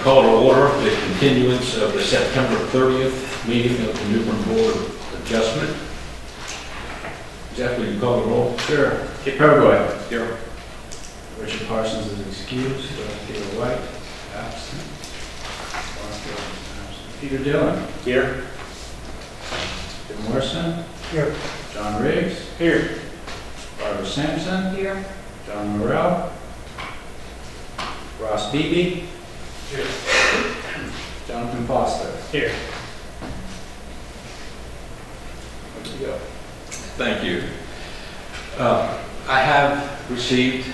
call to order the continuance of the September 30th meeting of the New Bern Board of Adjustment. Jeff, will you call the roll? Sure. Kip Purgoy. Here. Richard Parsons is excused. Peter White, absent. Peter Dillon. Here. Jim Morrison. Here. John Riggs. Here. Barbara Sampson. Here. John Morrell. Ross Beebe. Here. Jonathan Foster. Here. Where'd you go? Thank you. I have received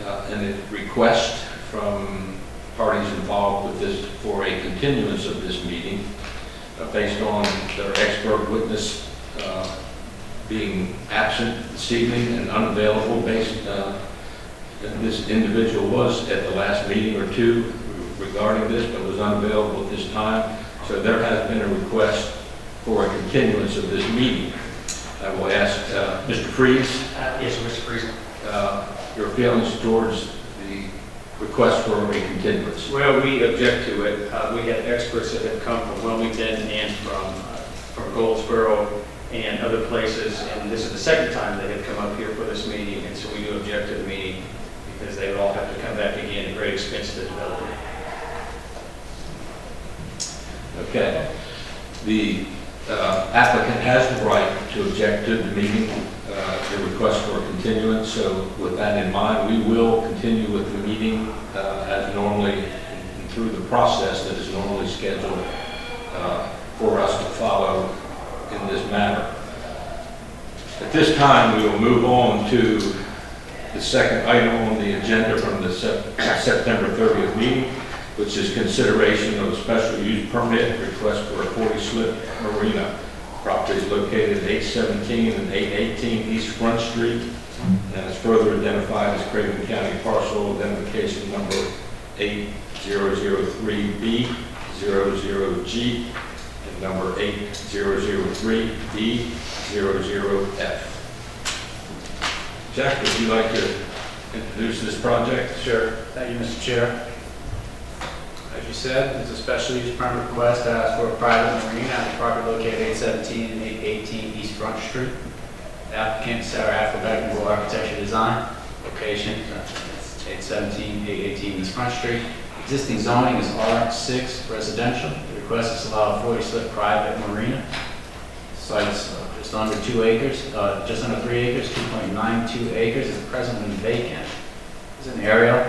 a request from parties involved with this for a continuance of this meeting based on their expert witness being absent this evening and unavailable based this individual was at the last meeting or two regarding this but was unavailable at this time. So there has been a request for a continuance of this meeting. I will ask Mr. Freeze. Yes, Mr. Freeze. Your feelings towards the request for a continuance. Well, we object to it. We have experts that have come from Wilmington and from Goldsboro and other places, and this is the second time they have come up here for this meeting, and so we do object to the meeting because they would all have to come back again at great expense to the developer. Okay. The applicant has the right to object to the meeting, the request for a continuance. So with that in mind, we will continue with the meeting as normally and through the process that is normally scheduled for us to follow in this matter. At this time, we will move on to the second item on the agenda from the September 30th meeting, which is consideration of a special use permit request for a 40-slip marina. Property is located at 817 and 818 East Front Street, and is further identified as Craven County Parcel identification number 8003B00G and number 8003B00F. Jack, would you like to introduce this project? Sure. Thank you, Mr. Chair. As you said, it's a special use permit request to ask for a private marina at the property located 817 and 818 East Front Street. The applicant, Sarah Affelbeck, Rural Architecture Design. Location, 817, 818 East Front Street. Existing zoning is R6 residential. The request is to allow a 40-slip private marina. Site's just under 2 acres, just under 3 acres, 2.92 acres. Is presently vacant. There's an aerial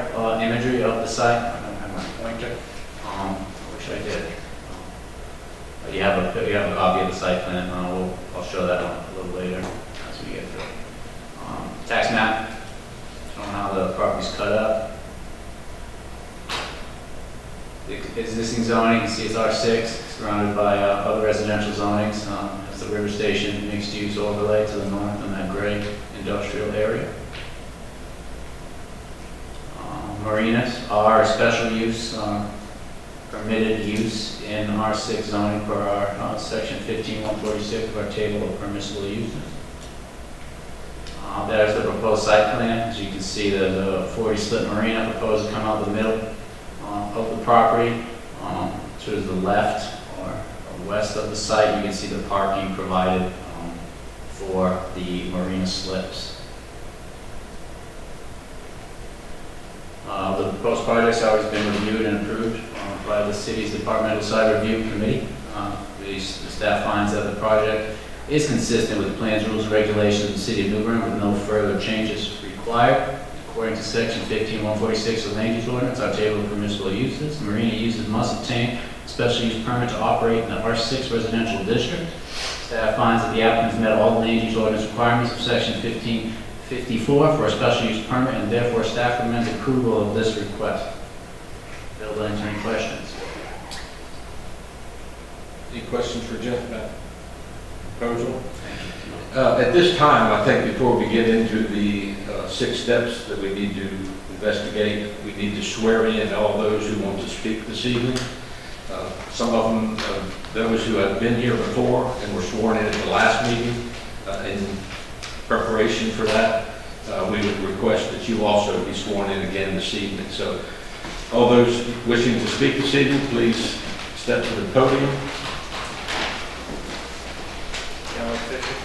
imagery of the site. I don't have my pointer. I wish I did. But you have a copy of the site plan. I'll show that a little later as we get to it. Tax map showing how the property's cut up. The existing zoning, you can see it's R6, surrounded by other residential zonings. It's the River Station mixed use overlay to the north in that gray industrial area. Marinas are special use, permitted use in R6 zoning for our section 15146 of our table of permissible uses. There's the proposed site plan. As you can see, there's a 40-slip marina proposed to come out the middle of the property. To the left or west of the site, you can see the parking provided for the marina slips. The proposed project's always been reviewed and approved by the city's departmental site review committee. The staff finds that the project is consistent with the plans, rules, and regulations of the city of New Bern with no further changes required. According to section 15146 of the land use ordinance, our table of permissible uses, marina uses must obtain a special use permit to operate in the R6 residential district. Staff finds that the applicant has met all the land use ordinance requirements of section 1554 for a special use permit, and therefore staff recommends approval of this request. Bill, to answer any questions. Any questions for Jeff about the proposal? At this time, I think before we get into the 6 steps that we need to investigate, we need to swear in all those who want to speak this evening. Some of them, those who have been here before and were sworn in at the last meeting. In preparation for that, we would request that you also be sworn in again this evening. So All those wishing to speak this evening, please step to the podium.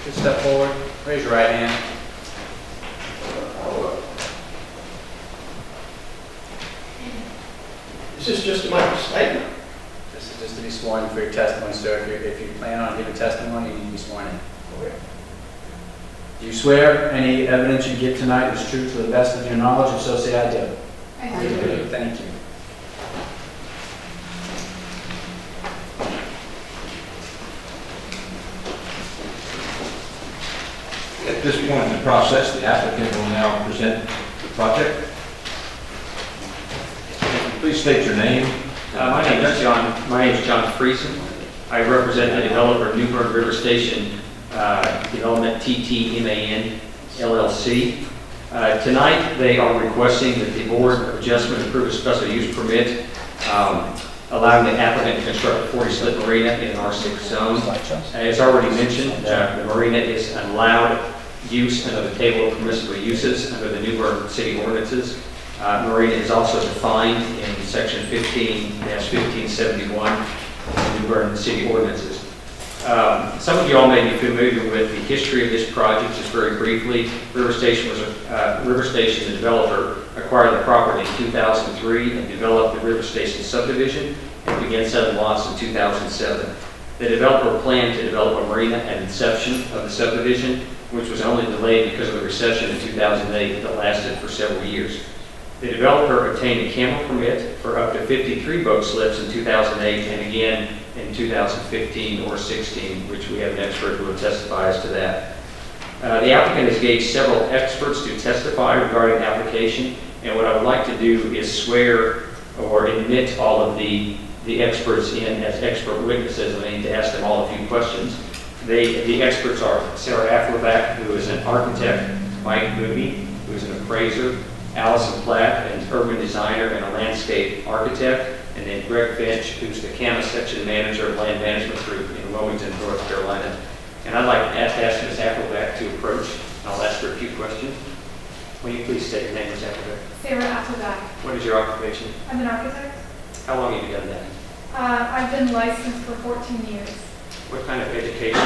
Just step forward, raise your right hand. Is this just a mic statement? This is just to be sworn in for your testimony, sir. If you plan on giving testimony, you need to be sworn in. Do you swear any evidence you give tonight is true to the best of your knowledge, or so say I do? I do. Thank you. At this point in the process, the applicant will now present the project. Please state your name. My name is John Friesen. I represent the developer New Bern River Station Development TTMAN LLC. Tonight, they are requesting that the Board of Adjustment approve a special use permit allowing the applicant to construct a 40-slip marina in an R6 zone. As already mentioned, the marina is an allowed use under the table of permissible uses under the New Bern City ordinances. Marina is also defined in section 15-1571 of the New Bern City ordinances. Some of you all may be familiar with the history of this project. Just very briefly, River Station, the developer, acquired the property in 2003 and developed the River Station subdivision and began selling lots in 2007. The developer planned to develop a marina at inception of the subdivision, which was only delayed because of the recession in 2008 that lasted for several years. The developer obtained a camel permit for up to 53 boat slips in 2008 and again in 2015 or 16, which we have an expert who will testify as to that. The applicant has engaged several experts to testify regarding the application, and what I would like to do is swear or admit all of the experts in as expert witnesses. I need to ask them all a few questions. The experts are Sarah Afflerbach, who is an architect, Mike Moody, who is an appraiser, Allison Platt, an urban designer and a landscape architect, and then Greg Finch, who's the CAMA section manager of Land Management Group in Wilmington, North Carolina. And I'd like to ask Ms. Afflerbach to approach, and I'll ask her a few questions. Will you please state your name, Ms. Afflerbach? Sarah Appleback. What is your occupation? I'm an architect. How long have you done that? I've been licensed for 14 years. What kind of education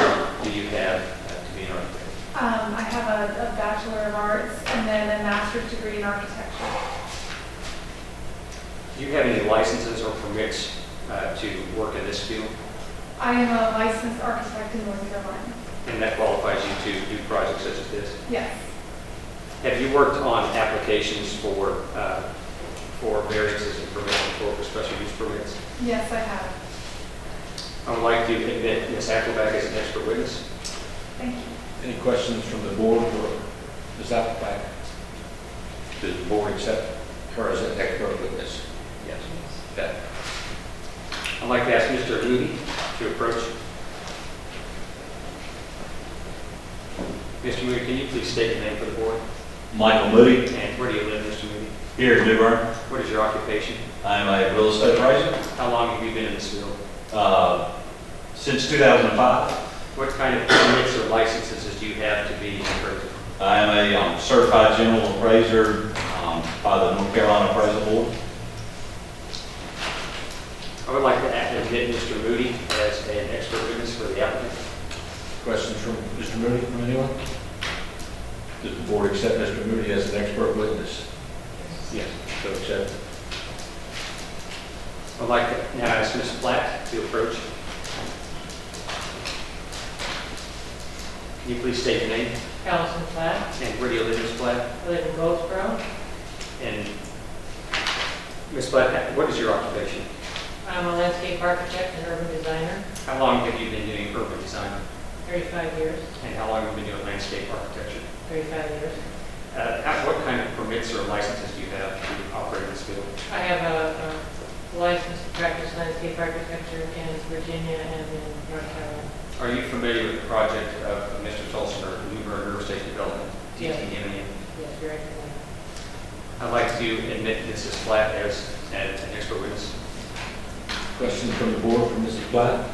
do you have to be an architect? I have a Bachelor of Arts and then a master's degree in architecture. Do you have any licenses or permits to work in this field? I am a licensed architect in North Carolina. And that qualifies you to do projects such as this? Yes. Have you worked on applications for variances and permits for special use permits? Yes, I have. Oh, I would like to admit Ms. Afflerbach as an expert witness. Thank you. Any questions from the board or Ms. Appleback? Does the board accept her as an expert witness? Yes. Okay. I'd like to ask Mr. Moody to approach. Mr. Moody, can you please state your name for the board? Michael Moody, And where do you live, Mr. Moody? here in New Bern. What is your occupation? I'm a real estate appraiser How long have you been in this field? since 2005. What kind of permits or licenses do you have to be an appraiser? I am a certified general appraiser by the North Carolina Appraisal Board. I would like to admit Mr. Moody as an expert witness for the applicant. Questions from Mr. Moody, from anyone? Does the board accept Mr. Moody as an expert witness? Yes. So accept. I'd like to now ask Ms. Platt to approach. Can you please state your name? Allison Platt. And where do you live, Ms. Platt? I live in Goldsboro. And Ms. Platt, what is your occupation? I'm a landscape architect and urban designer, How long have you been doing urban design? 35 years. And how long have you been doing landscape architecture? 35 years. What kind of permits or licenses do you have to operate in this field? I have a license to practice landscape architecture in Virginia and in North Carolina. Are you familiar with the project of Mr. Tolson or New Bern River Station Development? Yes. TTMAN? Yes, very familiar. I'd like to admit Mrs. Platt as an expert witness. Questions from the board from Mrs. Platt?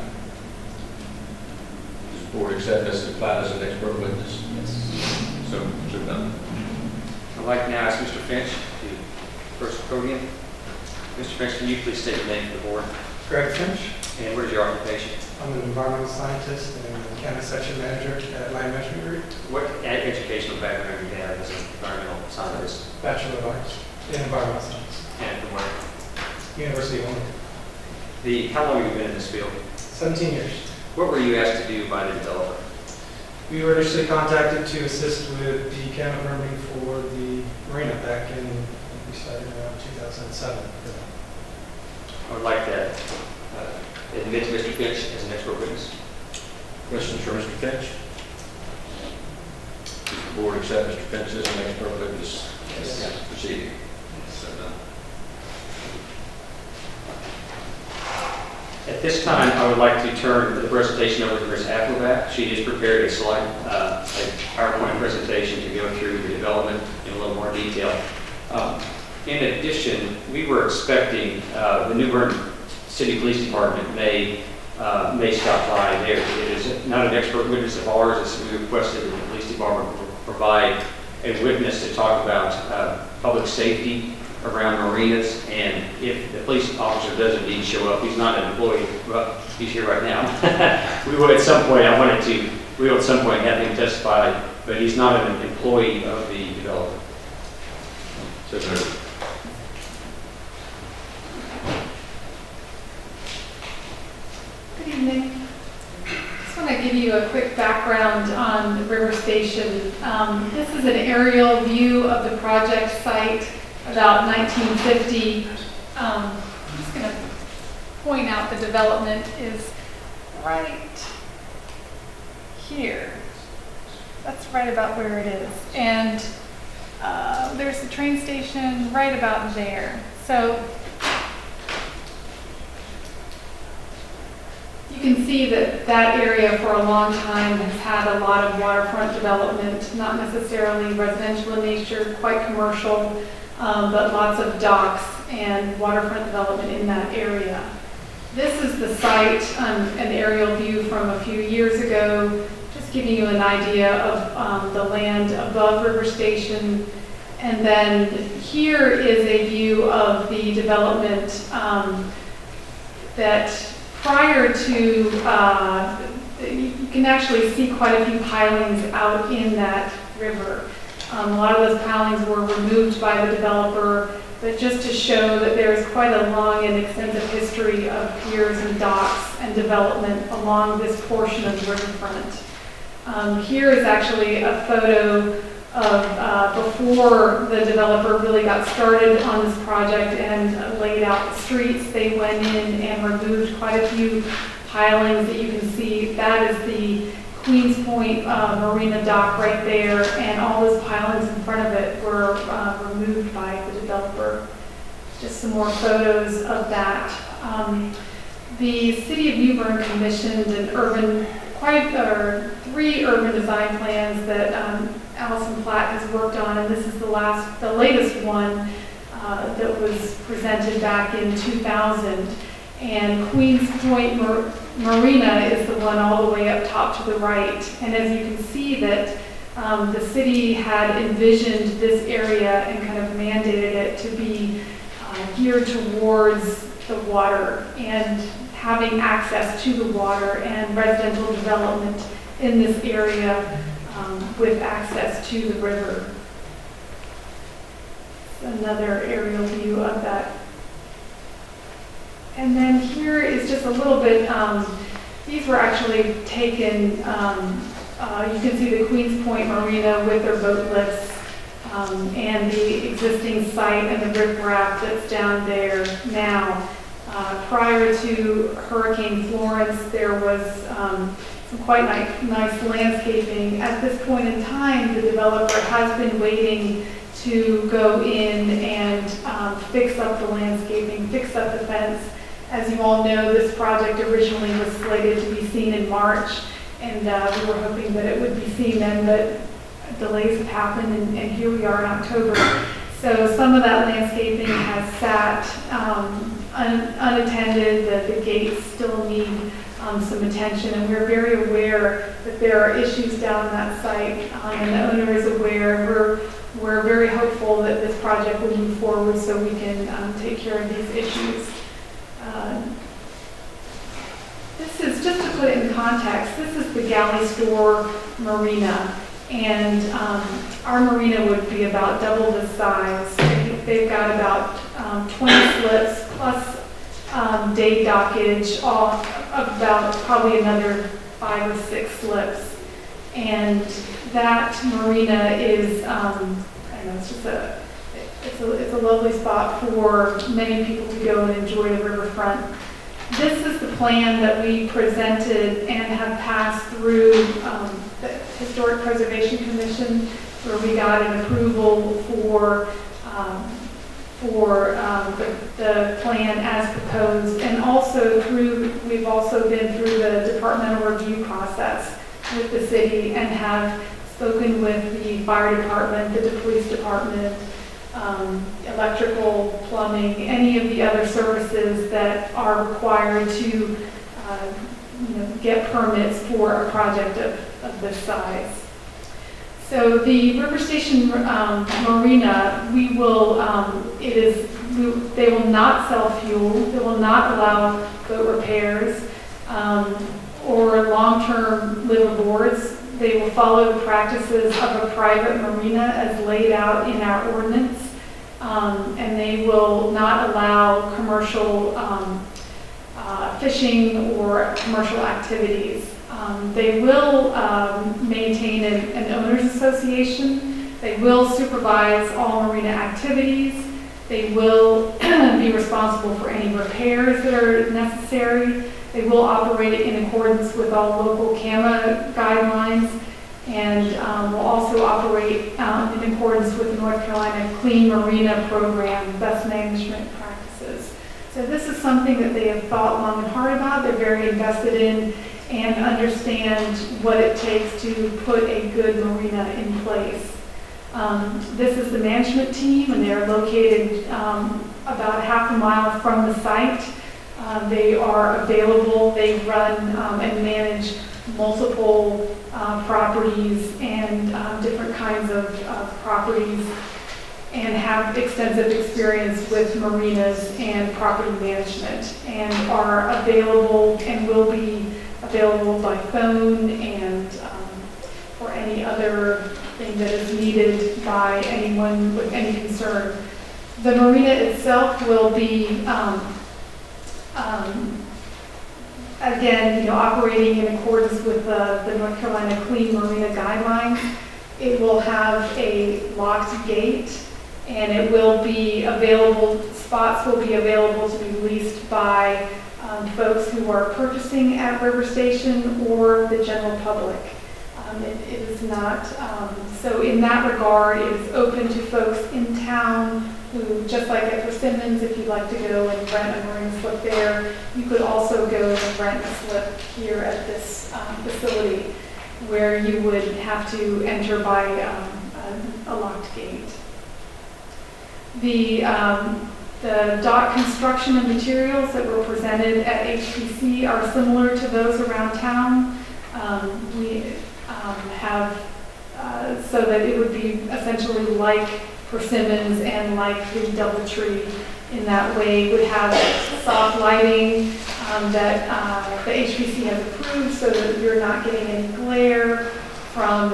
Does the board accept Mrs. Platt as an expert witness? Yes. So done. I'd like to now ask Mr. Finch to approach the podium. Mr. Finch, can you please state your name for the board? Greg Finch. And what is your occupation? I'm an environmental scientist and county section manager at Land Management Group, What educational background do you have as an environmental scientist? Bachelor of Arts in Environmental Science, And from where? University of Wilmington. How long have you been in this field? 17 years. What were you asked to do by the developer? We were initially contacted to assist with the county permitting for the marina back in, I think we started around 2007. I would like to admit Mr. Finch as an expert witness. Questions for Mr. Finch? Does the board accept Mr. Finch as an expert witness? Yes. Proceeding. At this time, I would like to turn the presentation over to Ms. Appleback. She has prepared a slide, a PowerPoint presentation to go through the development in a little more detail. In addition, we were expecting the New Bern City Police Department may stop by there. It is not an expert witness of ours. It's we requested that the police department provide a witness to talk about public safety around marinas, and if the police officer does indeed show up, he's not an employee, well, he's here right now. We will at some point have him testify, but he's not an employee of the developer. So noted. Good evening. Just want to give you a quick background on the River Station. This is an aerial view of the project site about 1950. I'm just going to point out the development is right here. That's right about where it is. And there's the train station right about there. So you can see that that area for a long time has had a lot of waterfront development, not necessarily residential in nature, quite commercial, but lots of docks and waterfront development in that area. This is the site, an aerial view from a few years ago, just giving you an idea of the land above River Station. And then here is a view of the development that prior to, you can actually see quite a few pilings out in that river. A lot of those pilings were removed by the developer, but just to show that there is quite a long and extensive history of piers and docks and development along this portion of the riverfront. Here is actually a photo of before the developer really got started on this project and laid out the streets. They went in and removed quite a few pilings that you can see. That is the Queens Point Marina dock right there, and all those pilings in front of it were removed by the developer. Just some more photos of that. The City of New Bern commissioned an three urban design plans that Allison Platt has worked on, and this is the latest one that was presented back in 2000. And Queens Point Marina is the one all the way up top to the right. And as you can see that the city had envisioned this area and kind of mandated it to be geared towards the water and having access to the water and residential development in this area with access to the river. Another aerial view of that. And then here is just a little bit, these were actually taken, you can see the Queens Point Marina with their boat lifts and the existing site and the riprap that's down there now. Prior to Hurricane Florence, there was some quite nice landscaping. At this point in time, the developer has been waiting to go in and fix up the landscaping, fix up the fence. As you all know, this project originally was slated to be seen in March, and we were hoping that it would be seen then, but delays have happened, and here we are in October. So some of that landscaping has sat unattended. The gates still need some attention, and we're very aware that there are issues down that site, and the owner is aware. We're very hopeful that this project will move forward so we can take care of these issues context, this is the Galley Store Marina, and our marina would be about double the size. They've got about 20 slips plus day dockage, all about probably another 5 or 6 slips. And that marina is, I don't know, it's a lovely spot for many people to go and enjoy the riverfront. This is the plan that we presented and have passed through the Historic Preservation Commission, where we got an approval for the plan as proposed, and also we've also been through the departmental review process with the city and have spoken with the fire department, the police department, electrical, plumbing, any of the other services that are required to get permits for a project of this size. So the River Station Marina, they will not sell fuel, they will not allow boat repairs or long-term liveaboards. They will follow the practices of a private marina as laid out in our ordinance, and they will not allow commercial fishing or commercial activities. They will maintain an owners association. They will supervise all marina activities. They will be responsible for any repairs that are necessary. They will operate in accordance with all local CAMA guidelines, and will also operate in accordance with the North Carolina Clean Marina Program best management practices. So this is something that they have thought long and hard about. They're very invested in and understand what it takes to put a good marina in place. This is the management team, and they're located about half a mile from the site. They are available. They run and manage multiple properties and different kinds of properties, and have extensive experience with marinas and property management, and are available and will be available by phone and for any other thing that is needed by anyone with any concern. The marina itself will be again, operating in accordance with the North Carolina Clean Marina Guidelines. It will have a locked gate, and it will be available, spots will be available to be leased by folks who are purchasing at River Station or the general public. It is not, so in that regard, it is open to folks in town who, just like at Persimmons, if you'd like to go and rent a marina slip there, you could also go and rent a slip here at this facility, where you would have to enter by a locked gate. The dock construction and materials that were presented at HPC are similar to those around town. We have, so that it would be essentially like Persimmons and like the Doubletree in that way. Would have soft lighting that the HPC has approved, so that you're not getting any glare from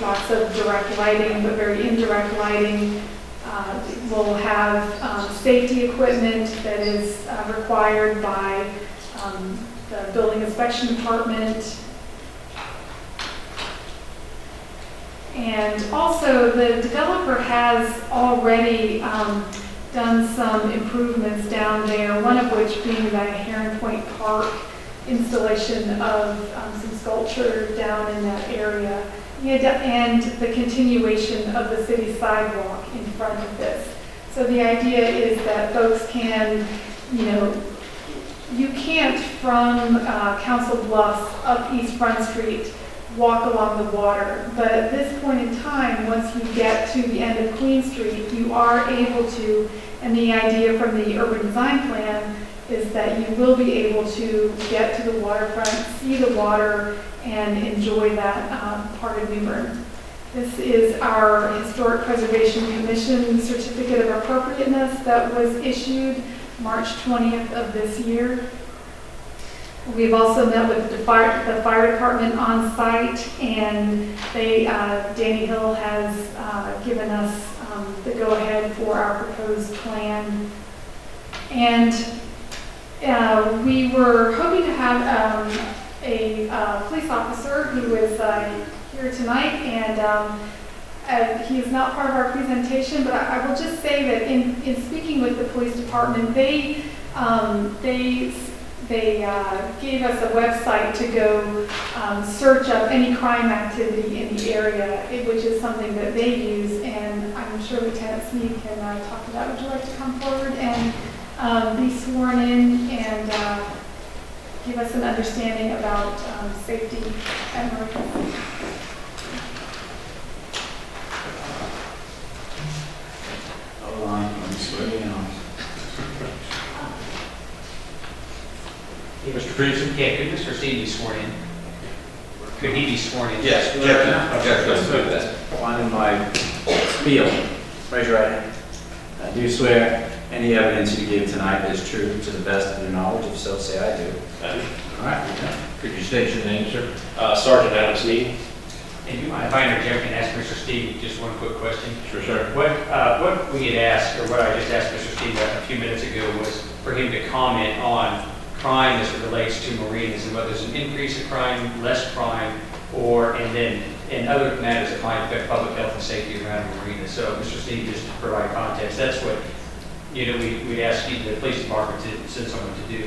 lots of direct lighting, but very indirect lighting. We'll have safety equipment that is required by the building inspection department. And also, the developer has already done some improvements down there, one of which being the Heron Point Park installation of some sculpture down in that area, and the continuation of the city sidewalk in front of this. So the idea is that folks can, you can't from Council Bluffs up East Front Street walk along the water, but at this point in time, once you get to the end of Queen Street, you are able to, and the idea from the urban design plan is that you will be able to get to the waterfront, see the water, and enjoy that part of New Bern. This is our Historic Preservation Commission Certificate of Appropriateness that was issued March 20th of this year. We've also met with the fire department on site, and Danny Hill has given us the go-ahead for our proposed plan. And we were hoping to have a police officer who was here tonight, and he is not part of our presentation, but I will just say that in speaking with the police department, they gave us a website to go search up any crime activity in the area, which is something that they use, and I'm sure Lieutenant Sneed can talk to that. Would you like to come forward and be sworn in and give us an understanding about safety at Marina? Hold on, let me swear you in. Mr. Friesen? Yeah, could Mr. Steve be sworn in? Could he be sworn in? Yes, Jeff, let's do that. One in my spiel. Raise your right hand. I do swear any evidence you give tonight is true to the best of your knowledge. If so, say I do. All right. Could you state your name, sir? Sergeant Adam Sneed. And you mind if I interject and ask Mr. Steve just one quick question? Sure, sir. What we had asked, or what I just asked Mr. Steve a few minutes ago, was for him to comment on crime as it relates to marinas and whether there's an increase in crime, less crime, and then in other matters that might affect public health and safety around the marina. So, Mr. Steve, just to provide context, that's what we asked the police department to send someone to do,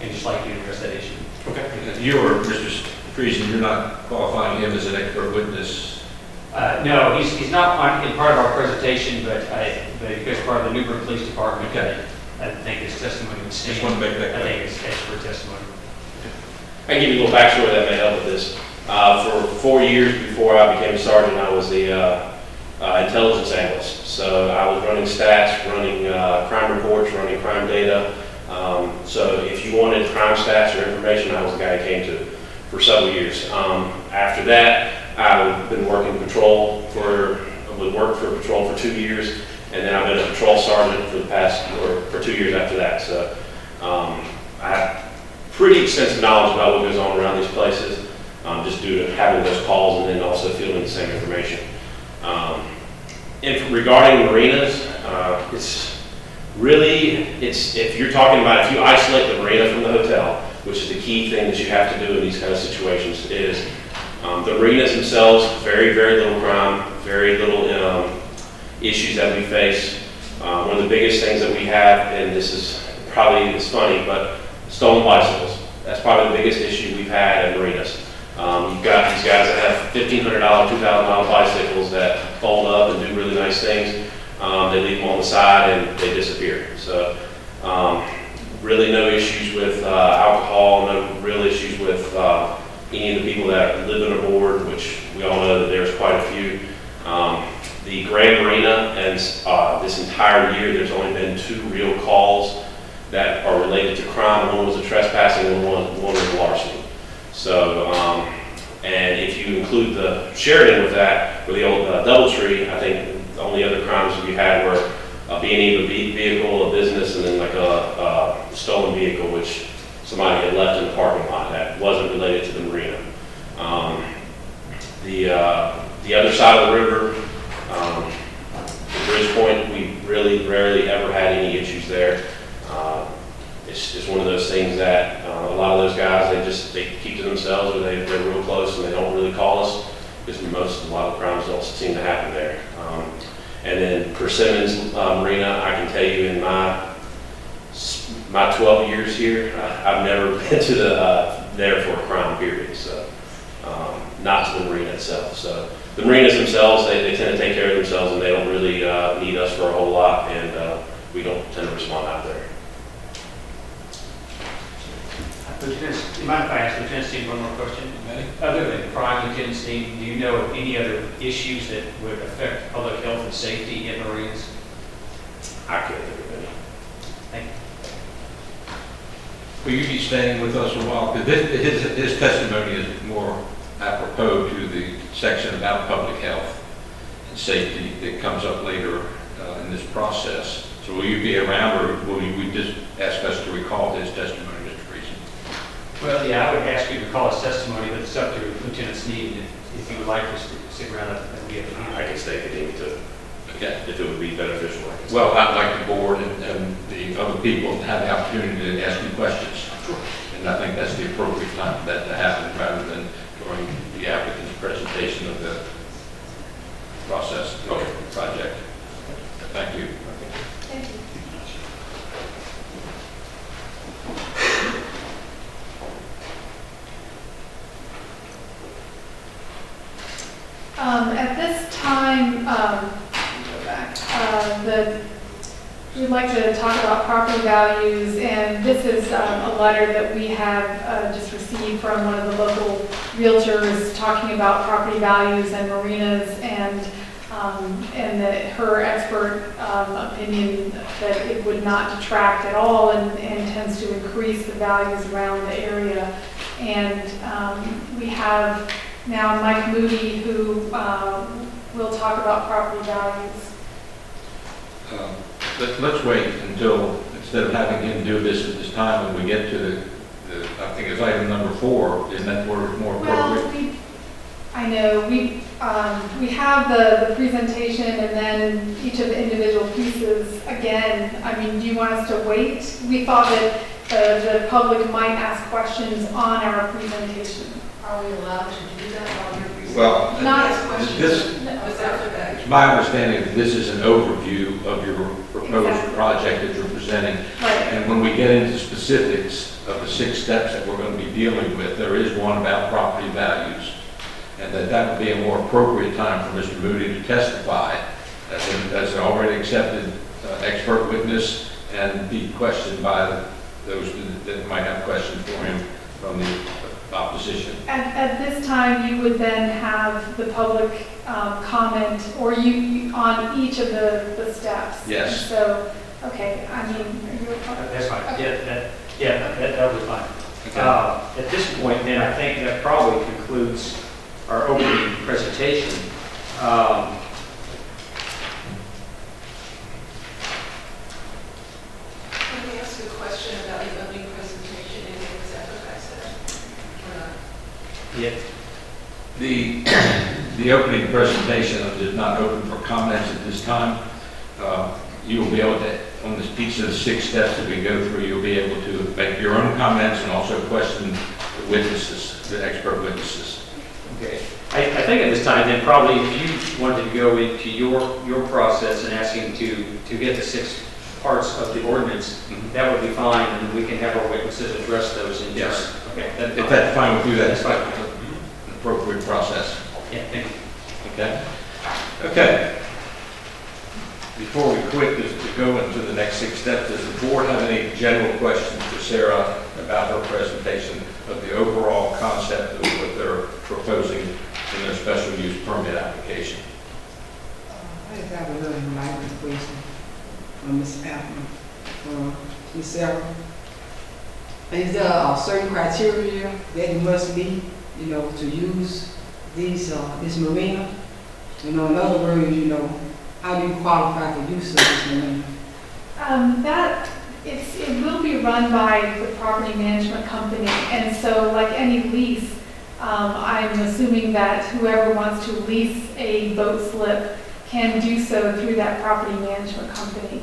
and just like you to address that issue. Okay. You're, Mr. Friesen, you're not qualifying him as an expert witness? No, he's not in part of our presentation, but because part of the Newburgh Police Department, Okay. I think his testimony would stand. Just want to make that I clear. think it's expert testimony. I can give you a little backstory that may help with this. For 4 years before I became a sergeant, I was the intelligence analyst. So I was running stats, running crime reports, running crime data. So if you wanted crime stats or information, I was the guy I came to for several years. After that, I've been working patrol for 2 years. And then I've been a patrol sergeant for 2 years after that. So I have pretty extensive knowledge about what goes on around these places, just due to having those calls and then also fielding the same information. Regarding marinas, if you're talking about, if you isolate the marina from the hotel, which is the key thing that you have to do in these kind of situations, is the marinas themselves, very, very little crime, very little issues that we face. One of the biggest things that we have, and this is probably, it's funny, but stolen bicycles. That's probably the biggest issue we've had at marinas. You've got these guys that have $1,500, $2,000 bicycles that fold up and do really nice things. They leave them on the side and they disappear. So really no issues with alcohol, no real issues with any of the people that live on board, which we all know that there's quite a few. The Grand Marina, and this entire year, there's only been 2 real calls that are related to crime. One was a trespassing, and one was a larceny. So, and if you include the Sheridan with that, with the old Doubletree, I think the only other crimes we had were a B&E vehicle, a business, and then like a stolen vehicle, which somebody had left in the parking lot that wasn't related to the marina. The other side of the river, Bridge Point, we really rarely ever had any issues there. It's just one of those things that a lot of those guys, they keep to themselves, or they're real close and they don't really call us, because a lot of crimes don't seem to happen there. And then Persimmons Marina, I can tell you in my 12 years here, I've never been to there for a crime period, so not to the marina itself. So the marinas themselves, they tend to take care of themselves, and they don't really need us for a whole lot, and we don't tend to respond out there. Lieutenant, do you mind if I ask Lieutenant Steve one more question? Other than crime, Lieutenant Steve, do you know of any other issues that would affect public health and safety at marinas? I can't think of any. Thank you. Will you be staying with us a while? Because his testimony is more apropos to the section about public health and safety that comes up later in this process. So will you be around, or will you just ask us to recall his testimony, Mr. Friesen? Well, yeah, I would ask you to call his testimony, but it's up to Lieutenant Sneed. If you would like to stick around, that we have to I can stay if you need me to, Okay. if it would be beneficial. Well, I'd like the board and the other people to have the opportunity to ask you questions. And I think that's the appropriate time for that to happen rather than during the applicant's presentation of the process, of the project. Thank you. Thank you. At this time, go back, we'd like to talk about property values, and this is a letter that we have just received from one of the local realtors talking about property values and marinas, and that her expert opinion that it would not detract at all and tends to increase the values around the area. And we have now Mike Moody, who will talk about property values. Let's wait until, instead of having him do this at this time, when we get to the I think it's item number 4, isn't that where it's more appropriate? Well, I know, we have the presentation and then each of the individual pieces again. I mean, do you want us to wait? We thought that the public might ask questions on our presentation. Are we allowed to do that while you're presenting? Well, Not this, No, Was that for that? it's my understanding that this is an overview of your proposed Exactly. project that you're presenting. Right. And when we get into specifics of the 6 steps that we're going to be dealing with, there is one about property values. And that would be a more appropriate time for Mr. Moody to testify as an already accepted expert witness and be questioned by those that might have questions for him from the opposition. At this time, you would then have the public comment, or you on each of the steps. Yes. So, okay, I mean, That's fine. Okay. That'll be fine. Okay. At this point, then, I think that probably concludes our opening presentation. Let me ask you a question about the opening presentation, and is that what I said? Or not? Yeah. The opening presentation is not open for comments at this time. You will be able to, on each of the 6 steps that we go through, you'll be able to make your own comments and also question the witnesses, the expert witnesses. Okay. I think at this time, then probably if you wanted to go into your process and asking to get the 6 parts of the ordinance, that would be fine, and we can have our witnesses address those in turn. Yes. Okay. If that's fine with you, that's That's an fine. appropriate process. Yeah, thank you. Okay? Okay. Before we quit, just to go into the next 6 steps, does the board have any general questions for Sarah about her presentation of the overall concept of what they're proposing in their special use permit application? I just have a little enlightenment question from Ms. Appleman, Ms. Sarah. Is there a certain criteria that you must meet, to use this marina? In other words, how do you qualify for use of this marina? It will be run by the property management company, and so like any lease, I'm assuming that whoever wants to lease a boat slip can do so through that property management company.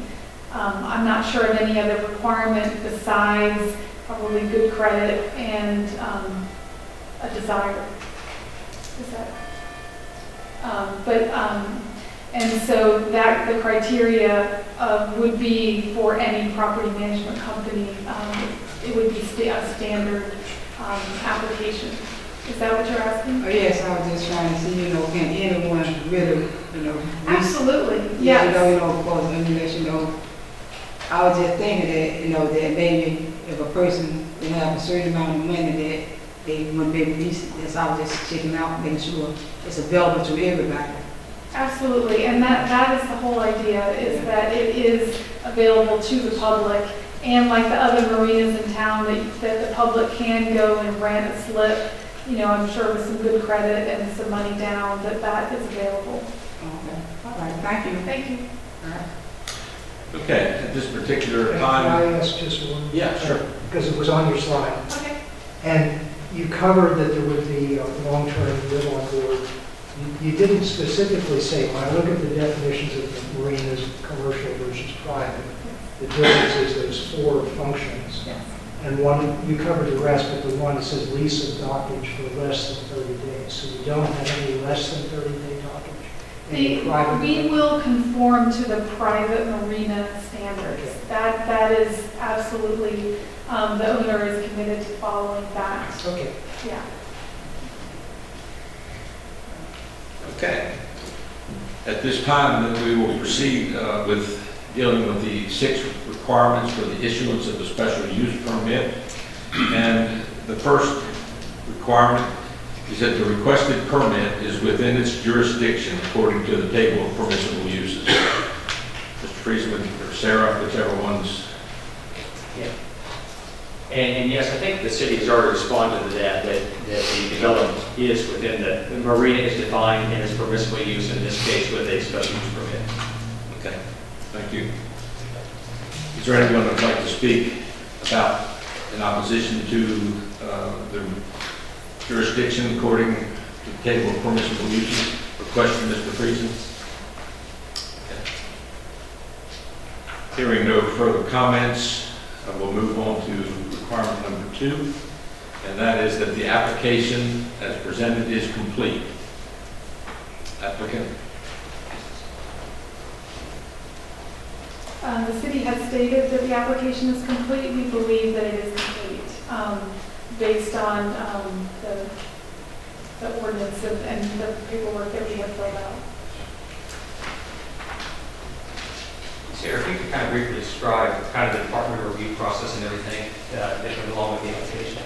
I'm not sure of any other requirement besides probably good credit and a desire. Is that? And so that the criteria would be for any property management company. It would be a standard application. Is that what you're asking? Oh, yes, I was just trying to see, can anyone really, Absolutely, yes. Because, I was just thinking that, that maybe if a person would have a certain amount of money that they wouldn't be able to lease it, I was just checking out, making sure it's available to everybody. Absolutely, and that is the whole idea, is that it is available to the public, and like the other marinas in town, that the public can go and rent a slip, I'm sure with some good credit and some money down, that is available. Okay, all right, thank you. Thank you. All right. Okay, at this particular Can time. I ask just one? Yeah, sure. Because it was on your slide. Okay. And you covered that there would be a long-term live on board. You didn't specifically say, when I look at the definitions of the marinas, commercial versus private, the difference is there's 4 functions. Yes. And one, you covered the rest, but the one that says lease of dockage for less than 30 days. So you don't have any less than 30-day dockage? Any private- We will conform to the private marina standards. Okay. That is absolutely, the owner is committed to following that. Okay. Yeah. Okay. At this time, then we will proceed with dealing with the 6 requirements for the issuance of a special use permit. And the first requirement is that the requested permit is within its jurisdiction according to the table of permissible uses. Mr. Friesman or Sarah, whichever one's. And yes, I think the city has already responded to that the development is within the marina is defined and is permissible use in this case with a special use permit. Okay, thank you. Is there anyone that would like to speak about in opposition to the jurisdiction according to the table of permissible uses? Or question, Mr. Friesen? Okay. Hearing no further comments, we'll move on to requirement number 2, and that is that the application as presented is complete. Applicant? The city has stated that the application is complete. We believe that it is complete, based on the ordinance and the paperwork that we have filled out. Sarah, if you could kind of briefly describe kind of the departmental review process and everything that went along with the application.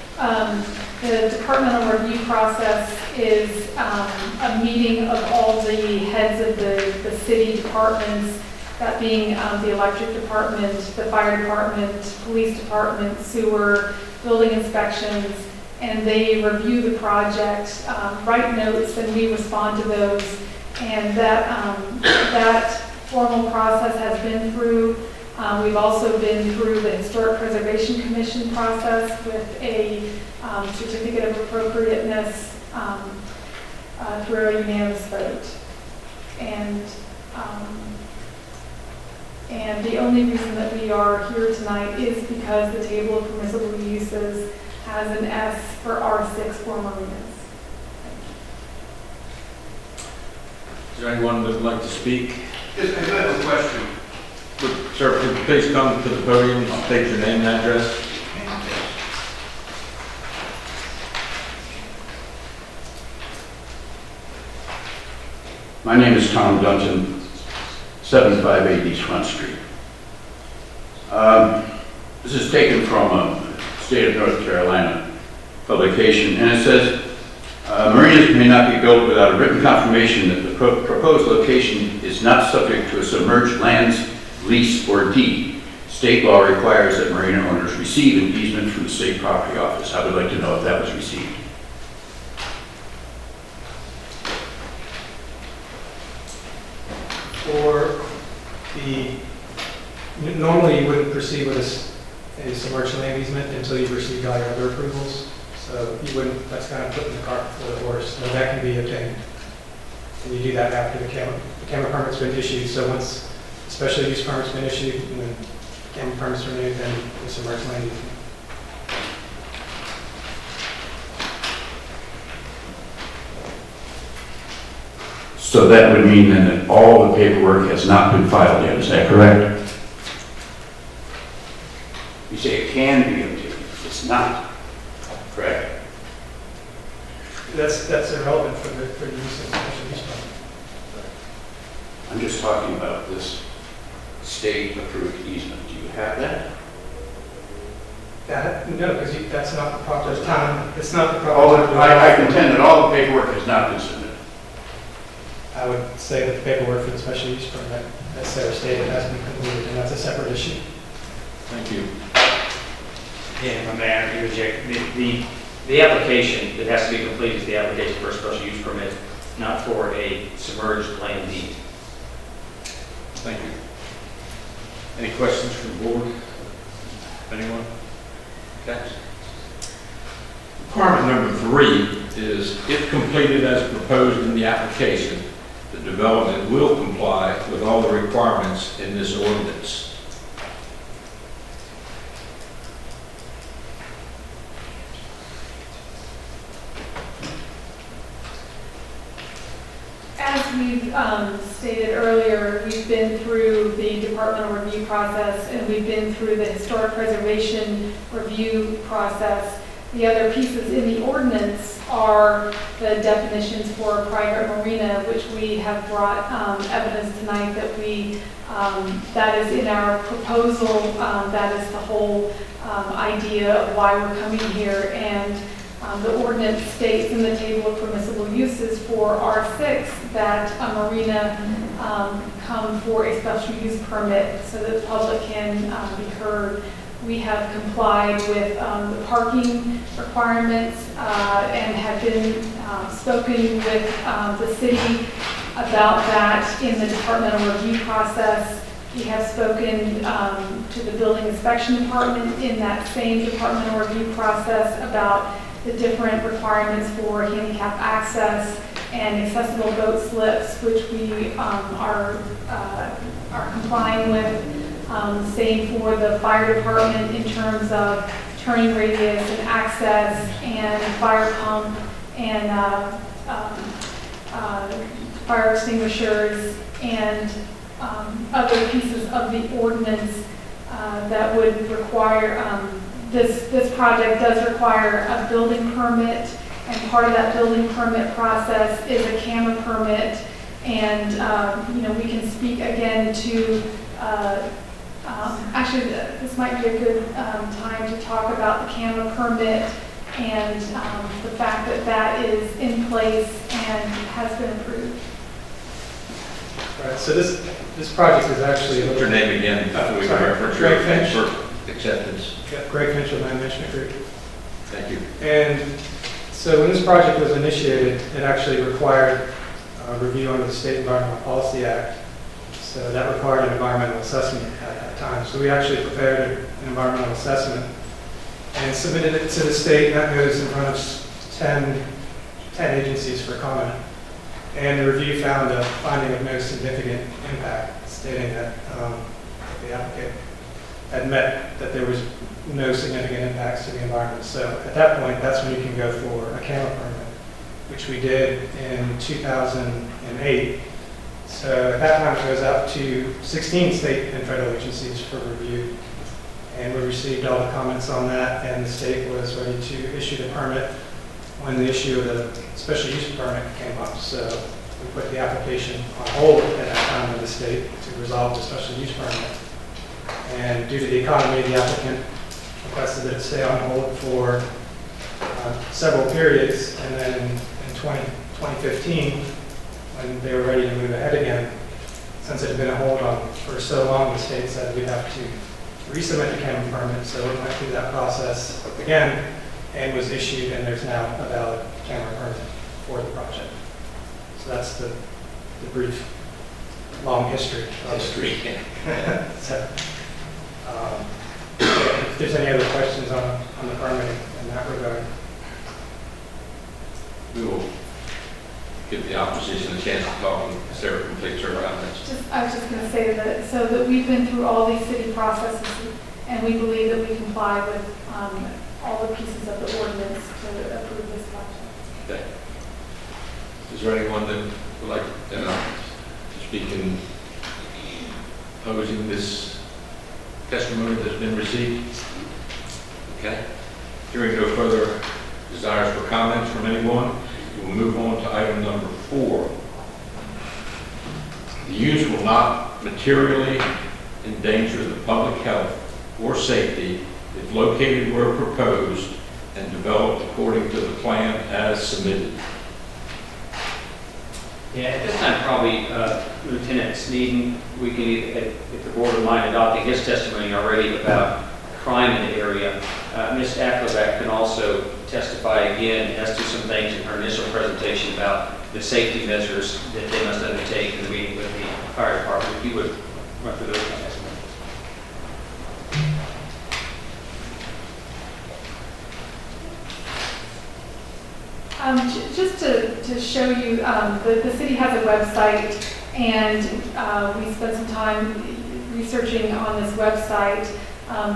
The departmental review process is a meeting of all the heads of the city departments, that being the electric department, the fire department, police department, sewer, building inspections, and they review the project, write notes, and we respond to those. And that formal process has been through. We've also been through the Historic Preservation Commission process with a certificate of appropriateness through a unanimous vote. And the only reason that we are here tonight is because the table of permissible uses has an S for R6 for marinas. Is there anyone that would like to speak? Yes, I do have a question. Sir, could you please come to the podium and state your name and address? My name is Tom Dungeon, 758 East Front Street. This is taken from a State of North Carolina publication, and it says, marinas may not be built without a written confirmation that the proposed location is not subject to a submerged lands lease or deed. State law requires that marina owners receive an easement from the state property office. I would like to know if that was received. For normally you wouldn't proceed with a submerged land easement until you've received all your other approvals. So you wouldn't, that's kind of putting the cart before the horse. So that can be obtained. And you do that after the camera permit's been issued. So once the special use permit's been issued and then the camera permit's renewed, then the submerged land easement. So that would mean then that all the paperwork has not been filed yet, is that correct? You say it can be obtained, it's not, correct? That's irrelevant for the use of special use permit. I'm just talking about this state-approved easement. Do you have that? No, because that's not the proper time. It's not the proper All time. I contend that all the paperwork has not been submitted. I would say that the paperwork for the special use permit, as Sarah stated, has been completed, and that's a separate issue. Thank you. Yeah, if I may interject, the application that has to be completed is the application for a special use permit, not for a submerged land deed. Thank you. Any questions from the board? Anyone? Okay. Requirement number 3 is, if completed as proposed in the application, the development will comply with all the requirements in this ordinance. As we've stated earlier, we've been through the departmental review process and we've been through the historic preservation review process. The other pieces in the ordinance are the definitions for a private marina, which we have brought evidence tonight that that is in our proposal. That is the whole idea of why we're coming here. And the ordinance states in the table of permissible uses for R6 that a marina come for a special use permit so that the public can be heard. We have complied with the parking requirements and have been spoken with the city about that in the departmental review process. We have spoken to the building inspection department in that same departmental review process about the different requirements for handicap access and accessible boat slips, which we are complying with. Same for the fire department in terms of turning radius and access and fire pump and fire extinguishers and other pieces of the ordinance that would require, this project does require a building permit, and part of that building permit process is a CAMA permit. And we can speak again to actually, this might be a good time to talk about the CAMA permit and the fact that that is in place and has been approved. All right, so this project is actually... What's your name again? Before we Sorry, reference Greg your Finch. for acceptance. Yeah, Greg Finch with Land Management Group. Thank you. And so when this project was initiated, it actually required a review under the State Environmental Policy Act. So that required an environmental assessment at that time. So we actually prepared an environmental assessment and submitted it to the state, and that goes in front of 10 agencies for comment. And the review found a finding of no significant impact, stating that the applicant had met that there was no significant impacts to the environment. So at that point, that's when you can go for a CAMA permit, which we did in 2008. So at that time, it goes out to 16 state and federal agencies for review. And we received all the comments on that, and the state was ready to issue the permit when the issue of the special use permit came up. So we put the application on hold at that time with the state to resolve the special use permit. And due to the economy, the applicant requested that it stay on hold for several periods. And then in 2015, when they were ready to move ahead again, since it had been a hold on for so long, the state said we'd have to resubmit the CAMA permit. So we went through that process again and was issued, and there's now a valid CAMA permit for the project. So that's the brief, long history. So, if there's any other questions on the permitting in that regard. We will give the opposition a chance to talk and Sarah completes her comments. I was just going to say that, so that we've been through all these city processes and we believe that we comply with all the pieces of the ordinance to approve this project. Okay. Is there anyone that would like to speak in opposing this testimony that's been received? Okay. Hearing no further desires for comments from anyone, we'll move on to item number 4. The use will not materially endanger the public health or safety if located where proposed and developed according to the plan as submitted. Yeah, at this time, probably Lieutenant Sneeden, we can, if the board would mind adopting his testimony already about crime in the area. Ms. Acrobat can also testify again as to some things in her initial presentation about the safety measures that they must undertake in the meeting with the fire department. If you would run through those things. Just to show you, the city has a website, and we spent some time researching on this website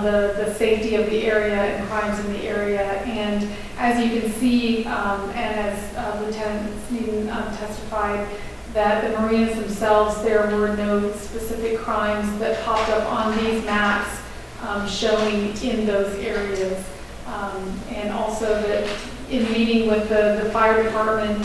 the safety of the area and crimes in the area. And as you can see, and as Lieutenant Sneeden testified, that the marinas themselves, there were no specific crimes that popped up on these maps showing in those areas. And also that in meeting with the fire department,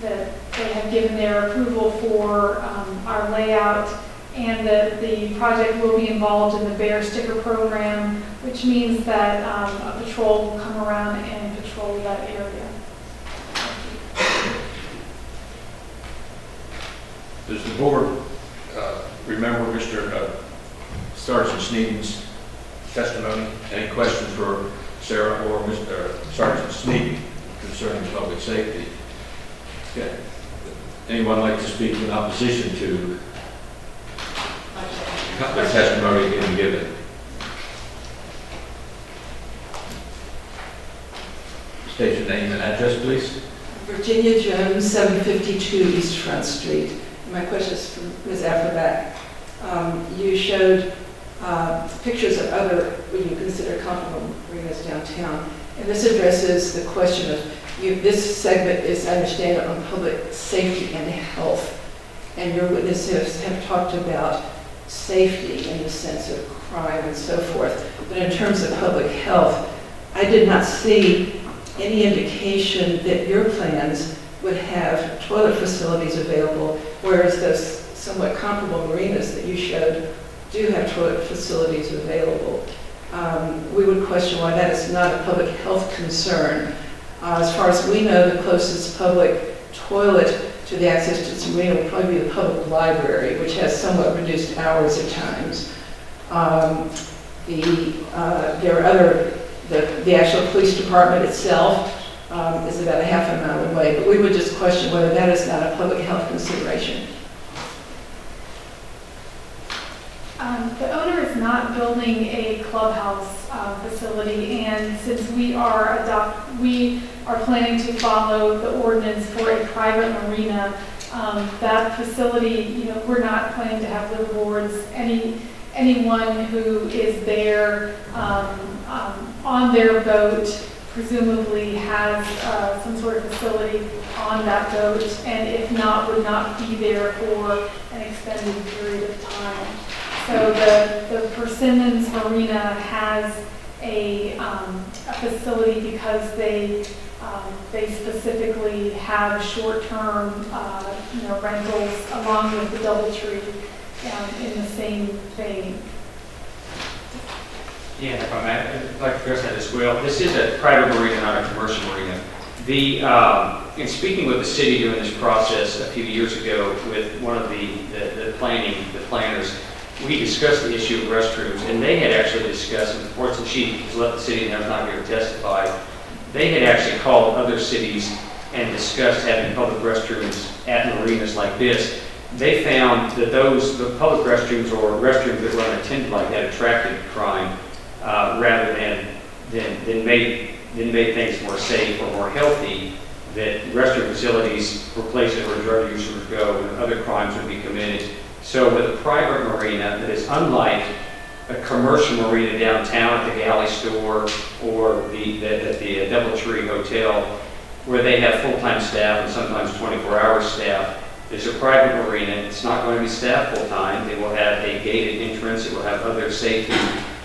that they have given their approval for our layout, and that the project will be involved in the Bear Sticker Program, which means that a patrol will come around and patrol that area. Does the board remember Mr. Sergeant Sneeden's testimony? Any questions for Sarah or Mr. Sergeant Sneeden concerning public safety? Okay. Anyone like to speak in opposition to the testimony being given? State your name and address, please. Virginia Jones, 752 East Front Street. My question is for Ms. Afterback. You showed pictures of other, what you consider comparable marinas downtown, and this addresses the question of, this segment is, I understand, on public safety and health, and your witnesses have talked about safety in the sense of crime and so forth, but in terms of public health, I did not see any indication that your plans would have toilet facilities available, whereas those somewhat comparable marinas that you showed do have toilet facilities available. We would question why that is not a public health concern. As far as we know, the closest public toilet to the access to this marina will probably be the public library, which has somewhat reduced hours at times. There are other, the actual police department itself is about a half a mile away, but we would just question whether that is not a public health consideration. The owner is not building a clubhouse facility, and since we are planning to follow the ordinance for a private marina, that facility, we're not planning to have liveaboards. Anyone who is there on their boat presumably has some sort of facility on that boat, and if not, would not be there for an extended period of time. So the Persimmons Marina has a facility because they specifically have short-term rentals along with the DoubleTree in the same vein. Yeah, if I may, I'd like to address that as well. This is a private marina, not a commercial marina. In speaking with the city during this process a few years ago with one of the planners, we discussed the issue of restrooms, and they had actually discussed, and unfortunately she has left the city and they're not here to testify, they had actually called other cities and discussed having public restrooms at marinas like this. They found that the public restrooms or restrooms that were unattended like that attracted crime rather than made things more safe or more healthy, that restroom facilities were places where drug users would go and other crimes would be committed. So with a private marina that is unlike a commercial marina downtown at the Galley store or the DoubleTree Hotel, where they have full-time staff and sometimes 24-hour staff, there's a private marina. It's not going to be staffed full-time. It will have a gated entrance. It will have other safety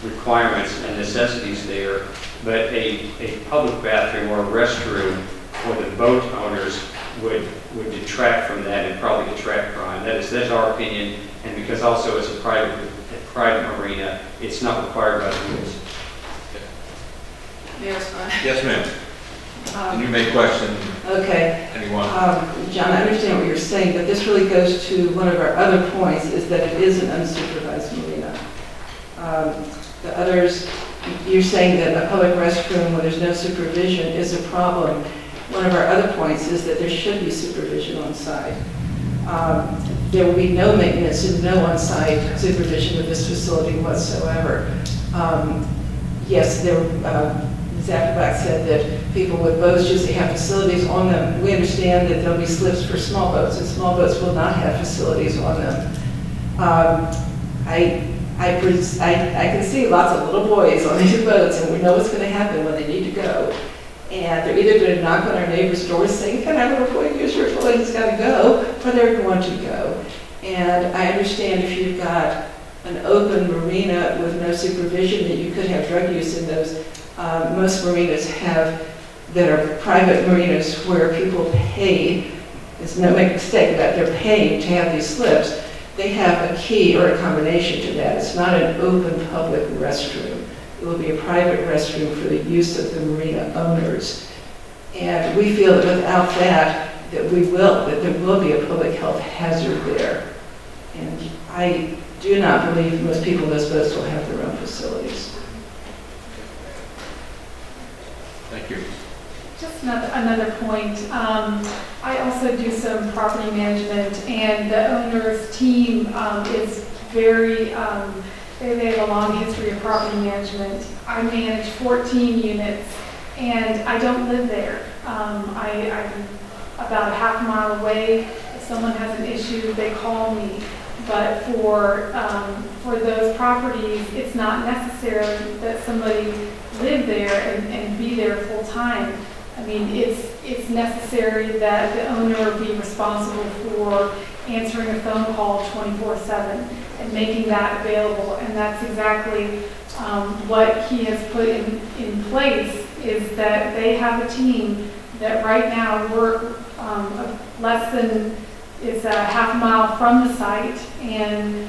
requirements and necessities there. But a public bathroom or a restroom for the boat owners would detract from that and probably detract crime. That's our opinion, and because also it's a private marina, it's not required by the rules. Yes, ma'am. Can you make question? Okay. Anyone? John, I understand what you're saying, but this really goes to one of our other points, is that it is an unsupervised marina. The others, you're saying that a public restroom where there's no supervision is a problem. One of our other points is that there should be supervision on site. There will be no maintenance and no on-site supervision of this facility whatsoever. Yes, Ms. Applebach said that people with boats usually have facilities on them. We understand that there'll be slips for small boats, and small boats will not have facilities on them. I can see lots of little boys on these boats, and we know what's going to happen when they need to go. And they're either going to knock on our neighbor's door saying, "Can I have a little boy use your toilet? He's got to go," or they're going to go. And I understand if you've got an open marina with no supervision, that you could have drug use in those. Most marinas that are private marinas where people pay, there's no mistake about it, they're paying to have these slips. They have a key or a combination to that. It's not an open public restroom. It will be a private restroom for the use of the marina owners. And we feel that without that there will be a public health hazard there. And I do not believe most people in those boats will have their own facilities. Thank you. Just another point. I also do some property management, and the owner's team is very, they have a long history of property management. I manage 14 units, and I don't live there. I'm about a half mile away. If someone has an issue, they call me. But for those properties, it's not necessary that somebody live there and be there full time. I mean, it's necessary that the owner be responsible for answering a phone call 24/7 and making that available. And that's exactly what he has put in place, is that they have a team that right now work it's a half a mile from the site, and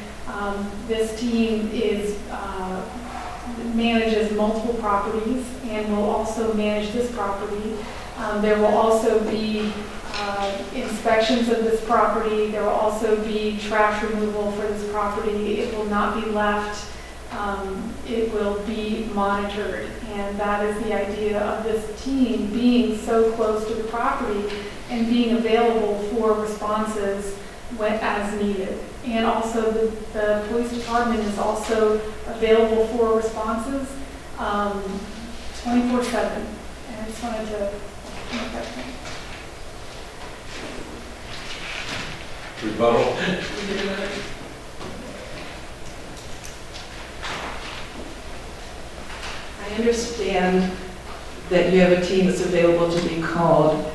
this team manages multiple properties and will also manage this property. There will also be inspections of this property. There will also be trash removal for this property. It will not be left. It will be monitored, and that is the idea of this team being so close to the property and being available for responses as needed. And also the police department is also available for responses 24/7. And I just wanted to make that point. Rebuttal. I understand that you have a team that's available to be called.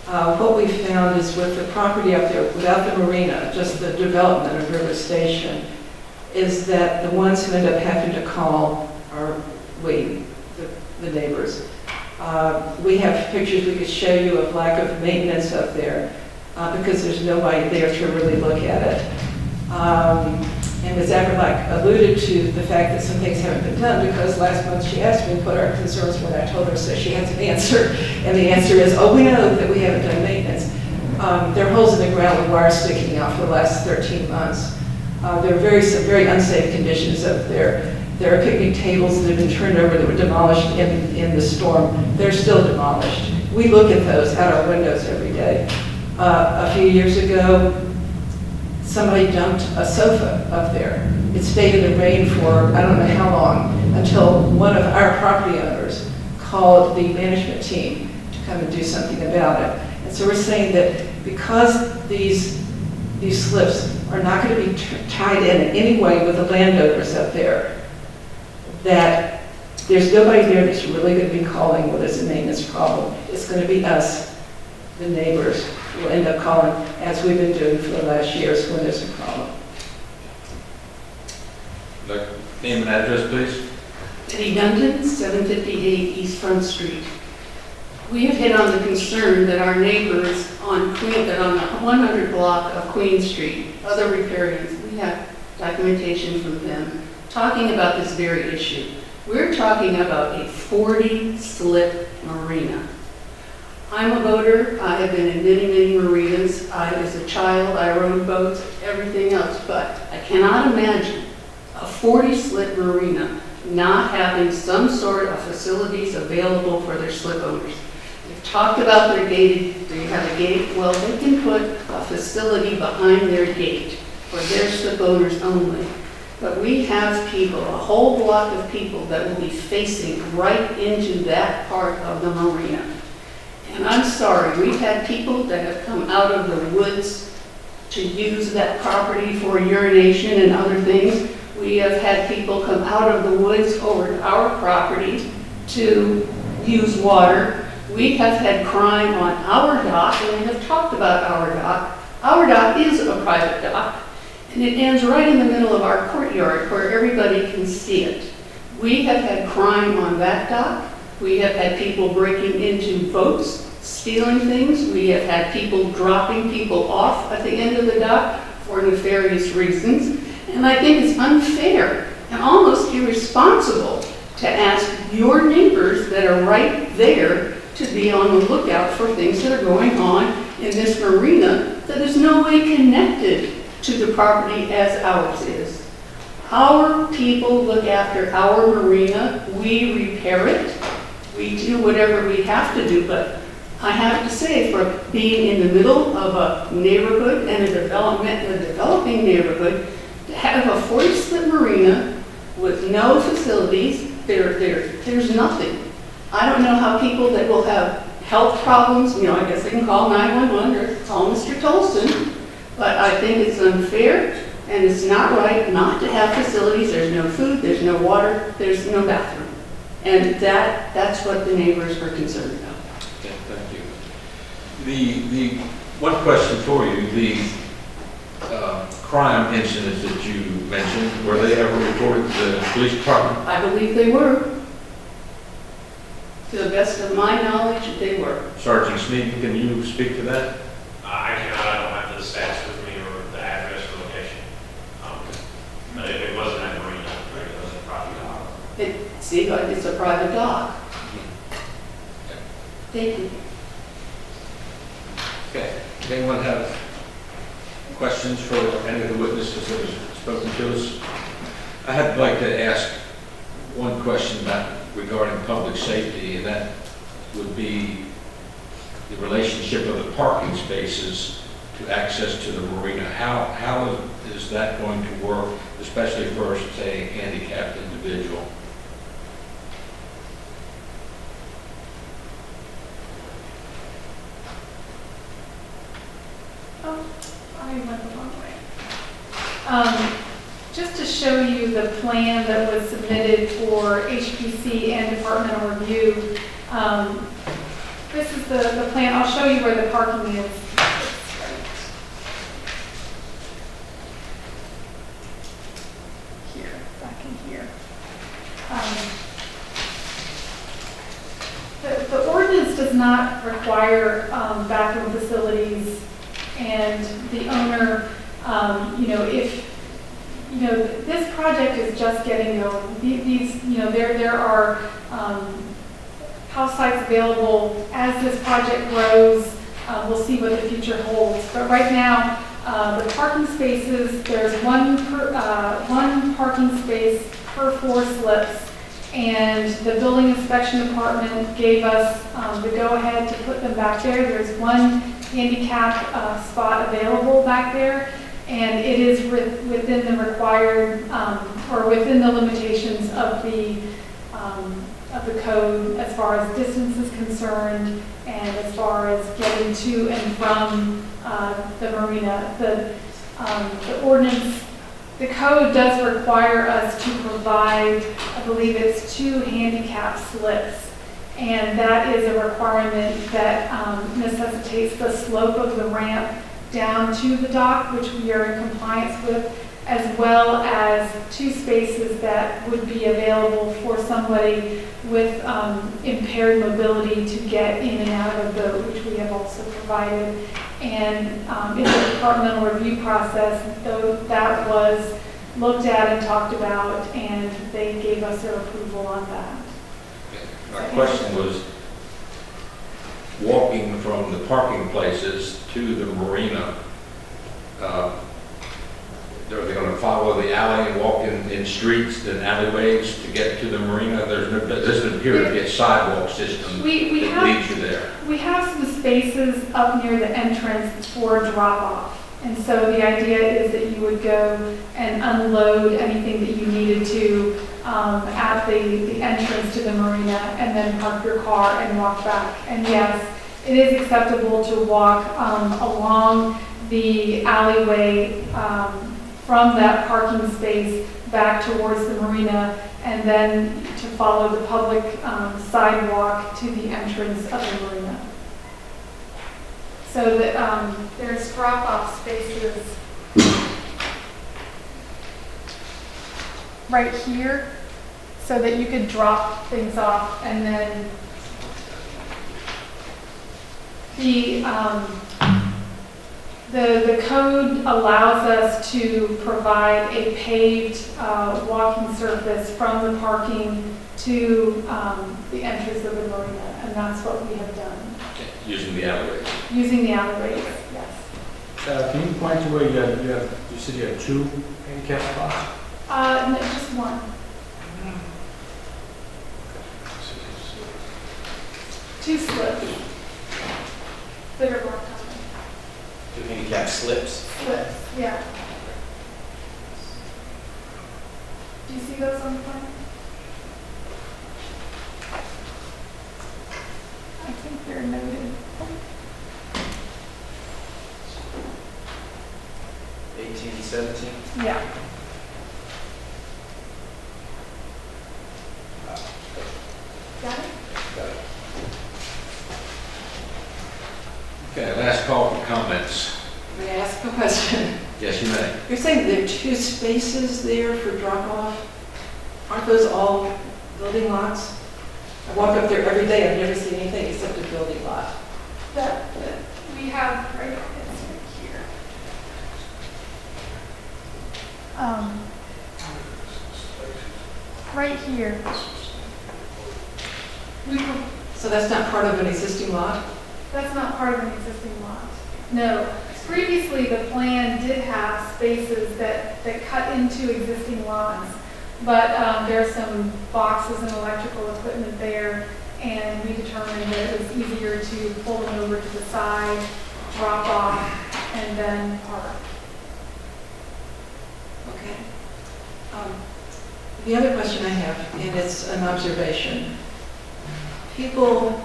What we found is with the property up there, without the marina, just the development of River Station, is that the ones who end up having to call are the neighbors. We have pictures we could show you of lack of maintenance up there because there's nobody there to really look at it. And Ms. Applebach alluded to the fact that some things haven't been done, because last month she asked me what our concerns were, and I told her, so she has an answer. And the answer is, we know that we haven't done maintenance. There are holes in the ground with wires sticking out for the last 13 months. There are some very unsafe conditions up there. There are picnic tables that have been turned over that were demolished in the storm. They're still demolished. We look at those out our windows every day. A few years ago, somebody dumped a sofa up there. It stayed in the rain for I don't know how long, until one of our property owners called the management team to come and do something about it. And so we're saying that because these slips are not going to be tied in any way with the landowners up there, that there's nobody there that's really going to be calling when there's a maintenance problem. It's going to be us, the neighbors, who will end up calling, as we've been doing for the last years when there's a problem. Name and address, please. Eddie Duncan, 758 East Front Street. We have hit on the concern that our neighbors on the 100 block of Queen Street, other riparians, we have documentation from them talking about this very issue. We're talking about a 40-slip marina. I'm a boater. I have been in many, many marinas. As a child, I rode boats, everything else, but I cannot imagine a 40-slip marina not having some sort of facilities available for their slip owners. They've talked about their gated, do you have a gate? Well, they can put a facility behind their gate for their slip owners only. but we have people, a whole block of people that will be facing right into that part of the marina. And I'm sorry, we've had people that have come out of the woods to use that property for urination and other things. We have had people come out of the woods over to our property to use water. We have had crime on our dock, and we have talked about our dock. Our dock is a private dock, and it ends right in the middle of our courtyard where everybody can see it. We have had crime on that dock. We have had people breaking into boats, stealing things. We have had people dropping people off at the end of the dock for nefarious reasons. And I think it's unfair and almost irresponsible to ask your neighbors that are right there to be on the lookout for things that are going on in this marina that is no way connected to the property as ours is. Our people look after our marina. We repair it. We do whatever we have to do, but I have to say, for being in the middle of a neighborhood and a developing neighborhood, to have a 40-split marina with no facilities, there's nothing. I don't know how people that will have health problems, I guess they can call 911 or call Mr. Tolson, but I think it's unfair and it's not right not to have facilities. There's no food, there's no water, there's no bathroom. And that's what the neighbors are concerned about. Okay, thank you. The one question for you, the crime incidents that you mentioned, were they ever reported to the police department? I believe they were. To the best of my knowledge, they were. Sergeant Sneed, can you speak to that? I cannot, I don't have the stats with me or the address or location. But if it wasn't at marina, it was a private dock. It's a private dock. Thank you. Okay. Does anyone have questions for any of the witnesses that have spoken to us? I'd like to ask one question regarding public safety, and that would be the relationship of the parking spaces to access to the marina. How is that going to work, especially for, say, a handicapped individual? Oh, I went the wrong way. Just to show you the plan that was submitted for HPC and departmental review, this is the plan. I'll show you where the parking is. Here, back in here. The ordinance does not require bathroom facilities, and the owner, this project is just getting going. There are house sites available. As this project grows, we'll see what the future holds. But right now, the parking spaces, there's one parking space per 4 slips, and the building inspection department gave us the go-ahead to put them back there. There's one handicap spot available back there, and it is within the required or within the limitations of the code as far as distance is concerned and as far as getting to and from the marina. The ordinance, the code does require us to provide, I believe it's 2 handicap slips, and that is a requirement that necessitates the slope of the ramp down to the dock, which we are in compliance with, as well as 2 spaces that would be available for somebody with impaired mobility to get in and out of the boat, which we have also provided. And in the departmental review process, though, that was looked at and talked about, and they gave us their approval on that. My question was, walking from the parking places to the marina, are they going to follow the alley and walk in streets and alleyways to get to the marina? There doesn't appear to be a sidewalk system that leads you there. We have some spaces up near the entrance for drop-off. And so the idea is that you would go and unload anything that you needed to at the entrance to the marina, and then park your car and walk back. And yes, it is acceptable to walk along the alleyway from that parking space back towards the marina, and then to follow the public sidewalk to the entrance of the marina. So that there's drop-off spaces right here, so that you could drop things off, and then the code allows us to provide a paved walking surface from the parking to the entrance of the marina, and that's what we have done. Using the alleyways. Using the alleyways, yes. Can you point to where you said you had 2 handicap spots? No, just one. 2 slips that are blocked on. 2 handicap slips? Slips, yeah. Do you see those on the plan? I think they're noted. 18, 17? Yeah. Got it? Okay, last call for comments. May I ask a question? Yes, you may. You're saying there are 2 spaces there for drop-off? Aren't those all building lots? I walk up there every day, I've never seen anything except a building lot. That we have right, it's right here. Right here. So that's not part of an existing lot? That's not part of an existing lot. No. Previously, the plan did have spaces that cut into existing lots, but there are some boxes and electrical equipment there, and we determined that it was easier to pull them over to the side, drop off, and then park. Okay. The other question I have, and it's an observation. People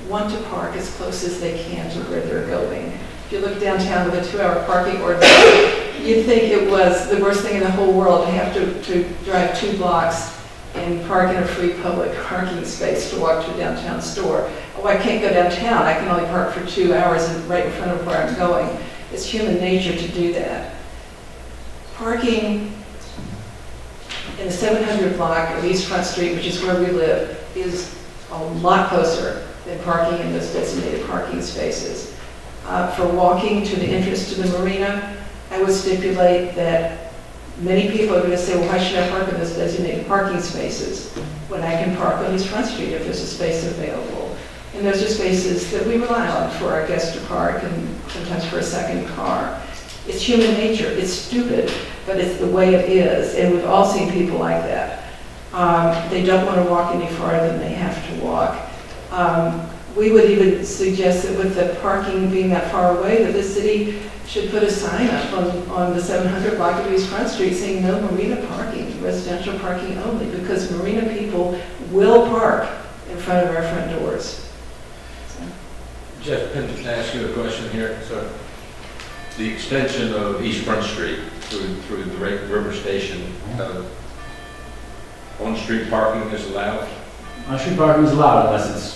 want to park as close as they can to where they're going. If you look downtown with a 2-hour parking ordinance, you'd think it was the worst thing in the whole world to have to drive 2 blocks and park in a free public parking space to walk to a downtown store. Oh, I can't go downtown, I can only park for 2 hours right in front of where I'm going. It's human nature to do that. Parking in the 700 block of East Front Street, which is where we live, is a lot closer than parking in those designated parking spaces. For walking to the entrance to the marina, I would stipulate that many people are going to say, well, why should I park in those designated parking spaces when I can park on East Front Street if there's a space available? And those are spaces that we rely on for our guests to park and sometimes for a second car. It's human nature. It's stupid, but it's the way it is. And we've all seen people like that. They don't want to walk any farther than they have to walk. We would even suggest that with the parking being that far away, that the city should put a sign up on the 700 block of East Front Street saying no marina parking, residential parking only, because marina people will park in front of our front doors. So. Jeff, can I ask you a question here? So, the extension of East Front Street through the river station, on-street parking is allowed? On-street parking is allowed unless it's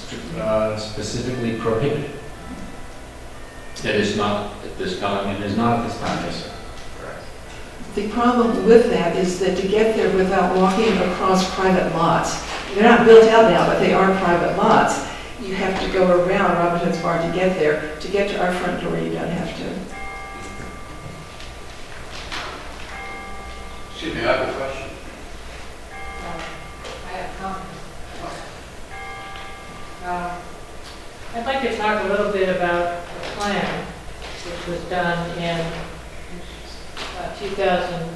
specifically prohibited. It is not at this time? It is not at this time, yes, sir. Correct. The problem with that is that to get there without walking across private lots, they're not built out now, but they are private lots. You have to go around Robinson's Bar to get there. To get to our front door, you don't have to. Excuse me, I have a question. I have comments. I'd like to talk a little bit about the plan, which was done in 2000,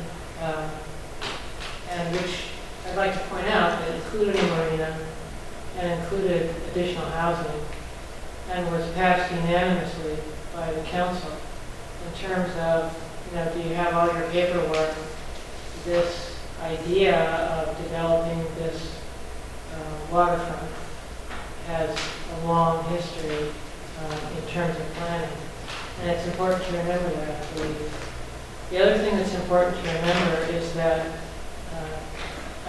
and which I'd like to point out that included a marina and included additional housing, and was passed unanimously by the council. in terms of, do you have all your paperwork? This idea of developing this waterfront has a long history in terms of planning. And it's important to remember that, I believe. The other thing that's important to remember is that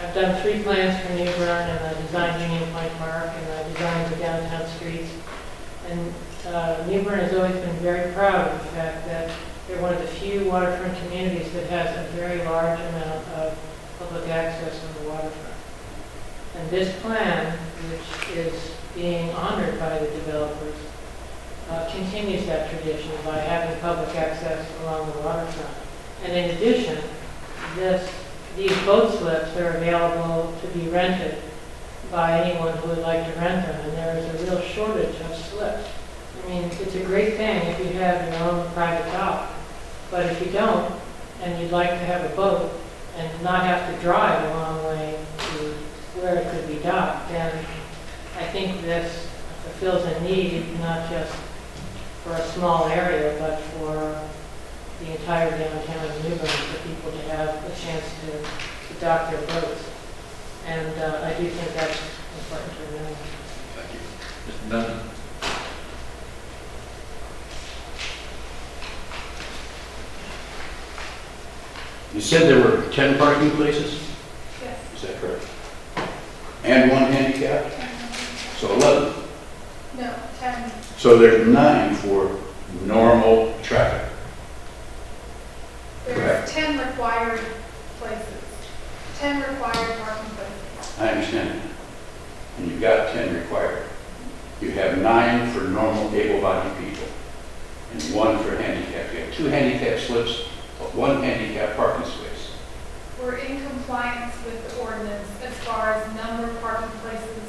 I've done 3 plans for New Bern, and I designed Union Point Park, and I designed the downtown streets. And New Bern has always been very proud of the fact that they're one of the few waterfront communities that has a very large amount of public access on the waterfront. And this plan, which is being honored by the developers, continues that tradition by having public access along the waterfront. And in addition, these boat slips are available to be rented by anyone who would like to rent them, and there is a real shortage of slips. I mean, it's a great thing if you have your own private dock, but if you don't, and you'd like to have a boat and not have to drive a long way to where it could be docked, then I think this fulfills a need not just for a small area, but for the entire downtown of New Bern, for people to have a chance to dock their boats. And I do think that's important to remember. Thank you. Mr. Dunn? You said there were 10 parking places? Yes. Is that correct? And 1 handicap? So 11. No, 10. So there's 9 for normal traffic. There's 10 required places. 10 required parking places. I understand that. And you've got 10 required. You have 9 for normal able-bodied people and 1 for handicap. You have 2 handicap slips, but 1 handicap parking space. We're in compliance with the ordinance as far as number of parking places,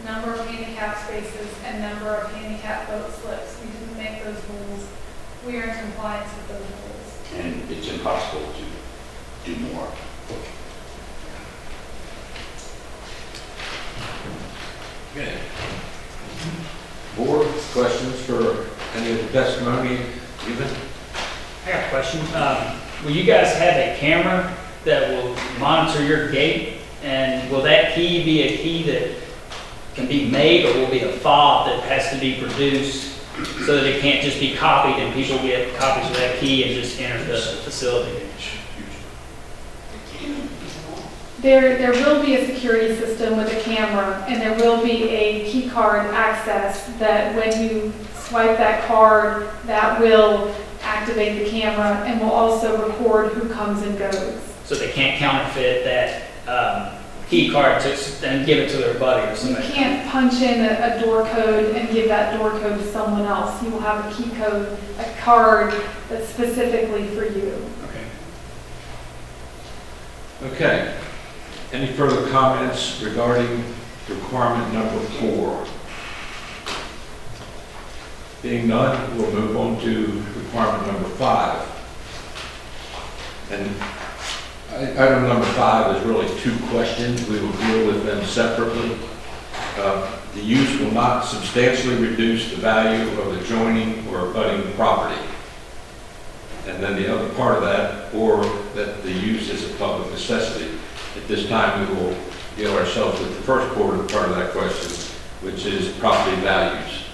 number of handicap spaces, and number of handicap boat slips. We didn't make those rules. We are in compliance with those rules. And it's impossible to do more. Okay. Board, questions for any of the testimony given? I got a question. Will you guys have a camera that will monitor your gate? And will that key be a key that can be made, or will be a fob that has to be produced so that it can't just be copied and people get copies of that key and just enter the facility? There will be a security system with a camera, and there will be a key card access that when you swipe that card, that will activate the camera and will also record who comes and goes. So they can't counterfeit that key card and give it to their buddy or You somebody? can't punch in a door code and give that door code to someone else. You will have a key code, a card that's specifically for you. Okay. Okay. Any further comments regarding requirement number 4? Being none, we'll move on to requirement number 5. And item number 5 is really 2 questions. We will deal with them separately. The use will not substantially reduce the value of adjoining or abutting property. And then the other part of that, or that the use is a public necessity. At this time, we will deal ourselves with the first part of that question, which is property values.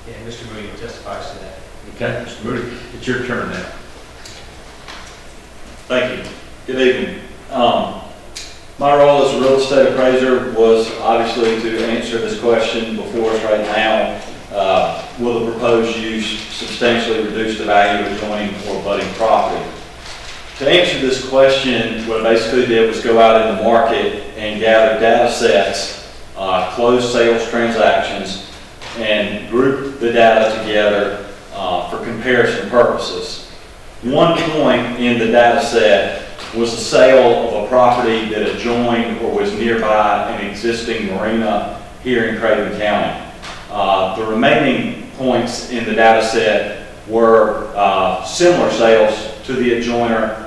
Yeah, Mr. Moody testifies to that. Okay, Mr. Moody, it's your turn now. Thank you. Good evening. My role as a real estate appraiser was obviously to answer this question before us right now. Will the proposed use substantially reduce the value of adjoining or abutting property? To answer this question, what I basically did was go out in the market and gather data sets, closed sales transactions, and group the data together for comparison purposes. One point in the data set was the sale of a property that adjoined or was nearby an existing marina here in Craven County. The remaining points in the data set were similar sales to the adjoiner,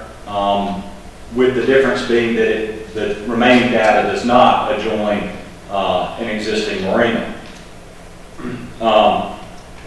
with the difference being that the remaining data does not adjoin an existing marina.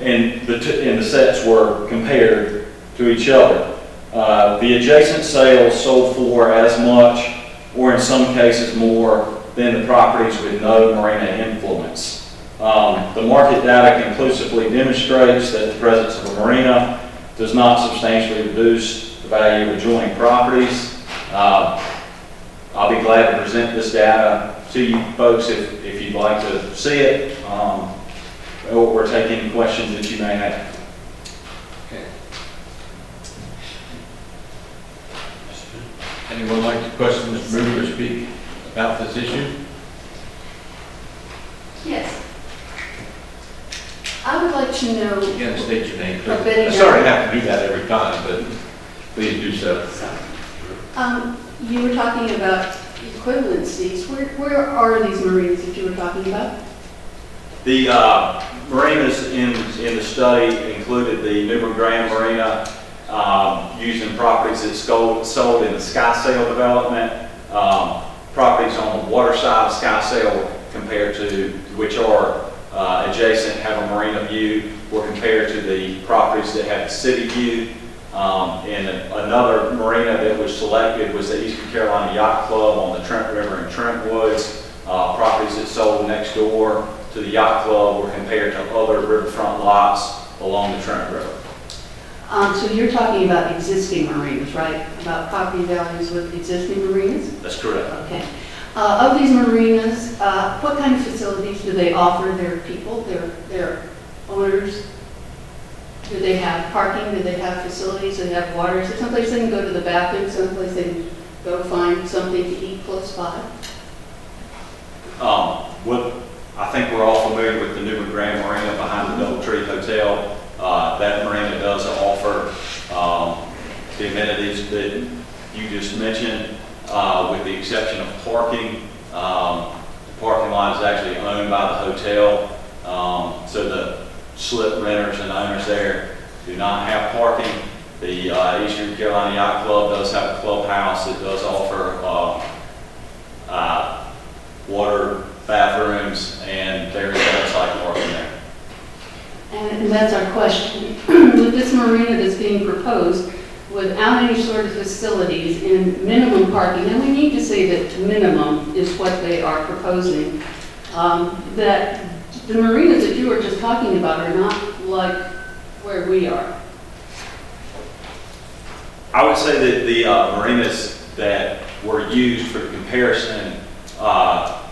And the sets were compared to each other. The adjacent sales sold for as much, or in some cases more, than the properties with no marina influence. The market data conclusively demonstrates that the presence of a marina does not substantially reduce the value of adjoining properties. I'll be glad to present this data to you folks if you'd like to see it, or take any questions that you may have. Okay. Anyone like to question Mr. Moody or speak about this issue? Yes. I would like to know. Again, state your name, Betty please. I'm sorry to have to do that every time, but please do so. You were talking about equivalencies. Where are these marinas that you were talking about? The marinas in the study included the Newbern Grand Marina, using properties that sold in the Skysale development, properties on the water side of Skysale compared to, which are adjacent, have a marina view, or compared to the properties that have the city view. And another marina that was selected was the Eastern Carolina Yacht Club on the Trent River in Trent Woods. Properties that sold next door to the Yacht Club were compared to other riverfront lots along the Trent River. So you're talking about existing marinas, right? About property values with existing marinas? That's correct. Okay. Of these marinas, what kind of facilities do they offer their people, their owners? Do they have parking? Do they have facilities? Do they have water? Is there someplace they can go to the bathroom? Someplace they can go find something to eat close by? I think we're all familiar with the Newbern Grand Marina behind the DoubleTree Hotel. That marina does offer the amenities that you just mentioned, with the exception of parking. The parking lot is actually owned by the hotel, so the slip renters and owners there do not have parking. The Eastern Carolina Yacht Club does have a clubhouse that does offer water, bathrooms, and there is on-site parking there. And that's our question. With this marina that's being proposed, without any sort of facilities and minimum parking, and we need to say that minimum is what they are proposing, that the marinas that you were just talking about are not like where we are. I would say that the marinas that were used for comparison are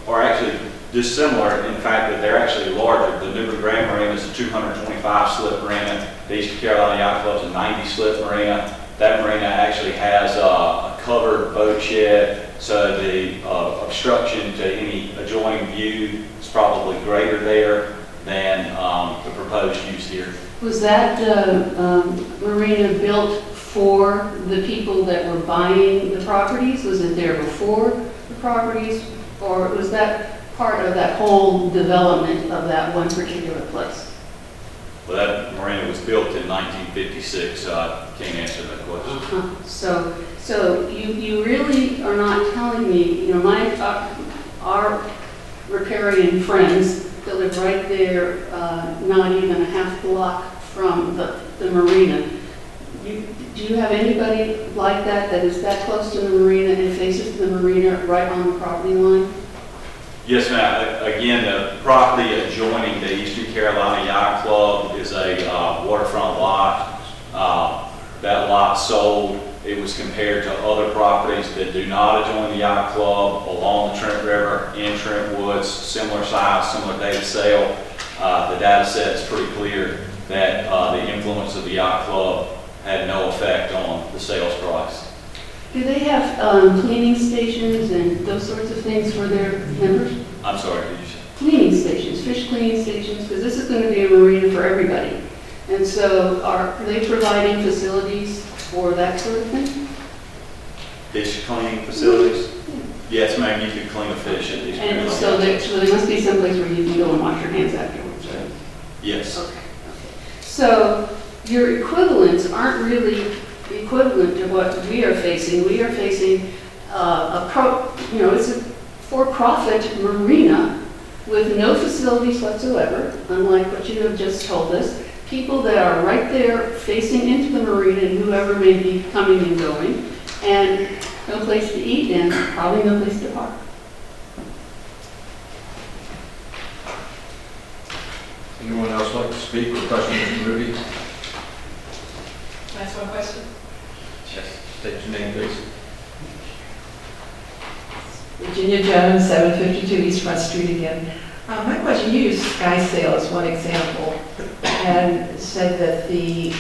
actually dissimilar in fact that they're actually larger. The Newbern Grand Marina is a 225 slip marina. The Eastern Carolina Yacht Club is a 90 slip marina. That marina actually has a covered boat shed, so the obstruction to any adjoining view is probably greater there than the proposed use here. Was that marina built for the people that were buying the properties? Was it there before the properties, or was that part of that whole development of that one particular place? Well, that marina was built in 1956, so I can't answer that question. So you really are not telling me, you know, our riparian friends that live right there, not even a half block from the marina. Do you have anybody like that is that close to the marina and faces the marina right on the property line? Yes, ma'am. Again, the property adjoining the Eastern Carolina Yacht Club is a waterfront lot. That lot sold. It was compared to other properties that do not adjoin the Yacht Club along the Trent River, in Trent Woods, similar size, similar date of sale. The data set is pretty clear that the influence of the Yacht Club had no effect on the sales price. Do they have cleaning stations and those sorts of things for their members? I'm sorry, did you say? Cleaning stations, fish cleaning stations, because this is going to be a marina for everybody. And so are they providing facilities for that sort of thing? Fish cleaning facilities? Yes, ma'am, you can clean a fish at these. And so there must be some place where you can go and wash your hands afterwards, right? Yes. Okay. So your equivalents aren't really equivalent to what we are facing. We are facing it's a for-profit marina with no facilities whatsoever, unlike what you have just told us, people that are right there facing into the marina and whoever may be coming and going, and no place to eat and probably no place to park. Anyone else like to speak or question Mr. Ruby? That's one question. Yes. State your name, please. Virginia Jones, 752 East Front Street again. My question, you used Sky Sail as one example and said that the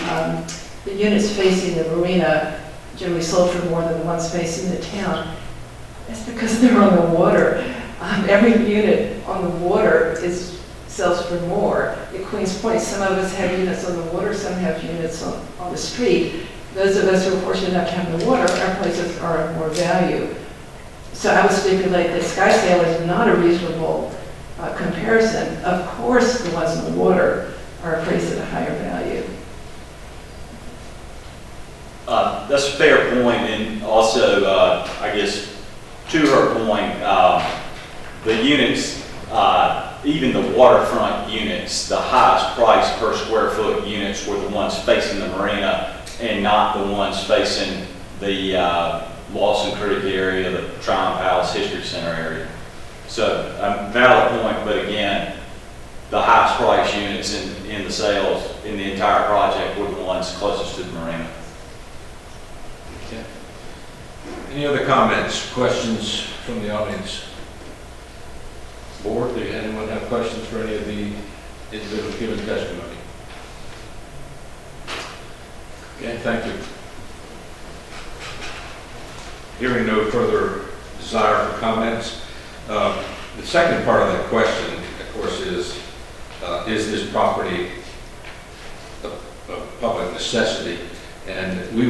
units facing the marina generally sold for more than the ones facing the town. That's because they're on the water. Every unit on the water sells for more. At Queens Point, some of us have units on the water, some have units on the street. Those of us who are fortunate enough to have the water, our places are of more value. So I would stipulate that Sky Sail is not a reasonable comparison. Of course, the ones in the water are appraised at a higher value. That's a fair point, and also, I guess, to her point, the units, even the waterfront units, the highest price per square foot units were the ones facing the marina and not the ones facing the Lawson Creek area, the Tryon Palace History Center area. So, valid point, but again, the highest price units in the sales in the entire project were the ones closest to the marina. Okay. Any other comments, questions from the audience? Board, do anyone have questions for any of the individuals giving testimony? Okay, thank you. Hearing no further desire for comments, the second part of that question, of course, is this property of public necessity? And we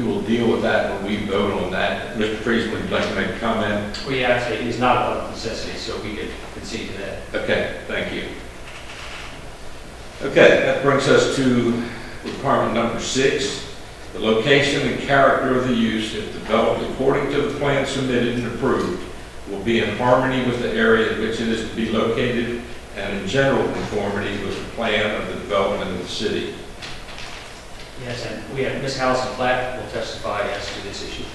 will deal with that when we vote on that. Mr. Friesen, would you like to make a comment? Well, yeah, actually, it is not a public necessity, so we could concede to that. Okay, thank you. Okay, that brings us to requirement number 6. The location and character of the use, if developed according to the plan submitted and approved, will be in harmony with the area in which it is to be located and in general conformity with the plan of the development of the city. Yes, and we have Ms. Allison Platt will testify as to this issue.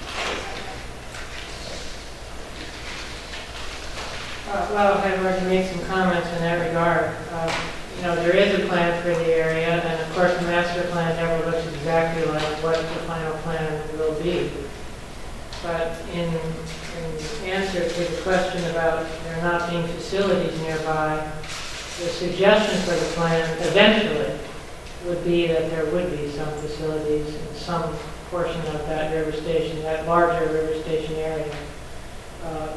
Well, I'd like to make some comments in that regard. There is a plan for the area, and of course, the master plan never looks exactly like what the final plan will be. But in answer to the question about there not being facilities nearby, the suggestion for the plan eventually would be that there would be some facilities in some portion of that river station, that larger river station area.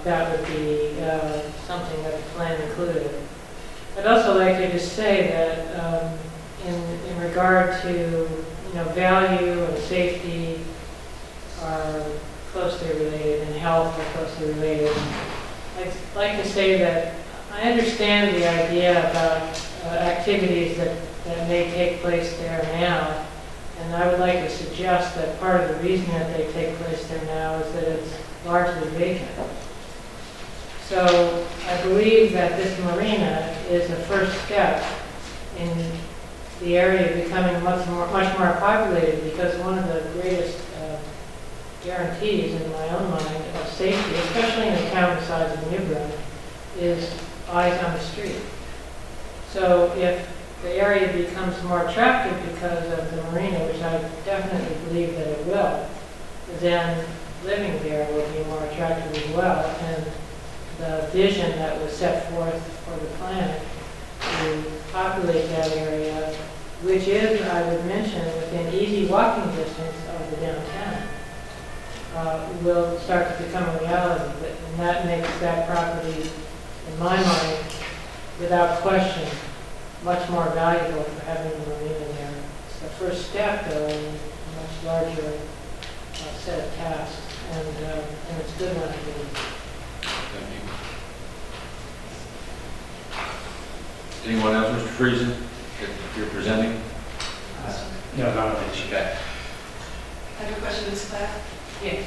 That would be something that the plan included. I'd also like to just say that in regard to value and safety are closely related, and health are closely related. I'd like to say that I understand the idea about activities that may take place there now, and I would like to suggest that part of the reason that they take place there now is that it's largely vacant. So I believe that this marina is a first step in the area becoming much more populated, because one of the greatest guarantees in my own mind of safety, especially in a town the size of New Bern, is eyes on the street. So if the area becomes more attractive because of the marina, which I definitely believe that it will, then living there will be more attractive as well. And the vision that was set forth for the plan to populate that area, which is, I would mention, within easy walking distance of the downtown, will start to become a reality. And that makes that property, in my mind, without question, much more valuable for having the marina there. It's the first step, though, in a much larger set of tasks, and it's a good one to do. Thank you. Anyone else, Mr. Friesen, if you're presenting? No, not on this. Okay. I have a question, Ms. Platt. Yes.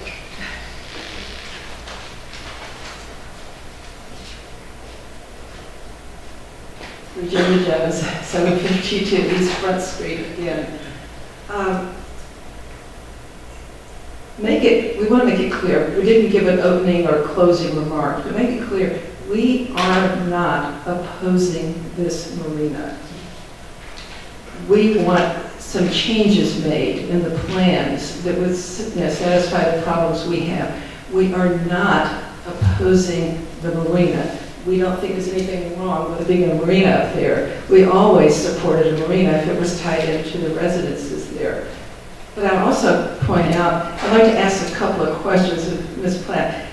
Virginia Jones, 752 East Front Street again. We want to make it clear, we didn't give an opening or closing remark, but make it clear, we are not opposing this marina. We want some changes made in the plans that would satisfy the problems we have. We are not opposing the marina. We don't think there's anything wrong with there being a marina up there. We always supported a marina if it was tied into the residences there. But I'll also point out, I'd like to ask a couple of questions of Ms. Platt,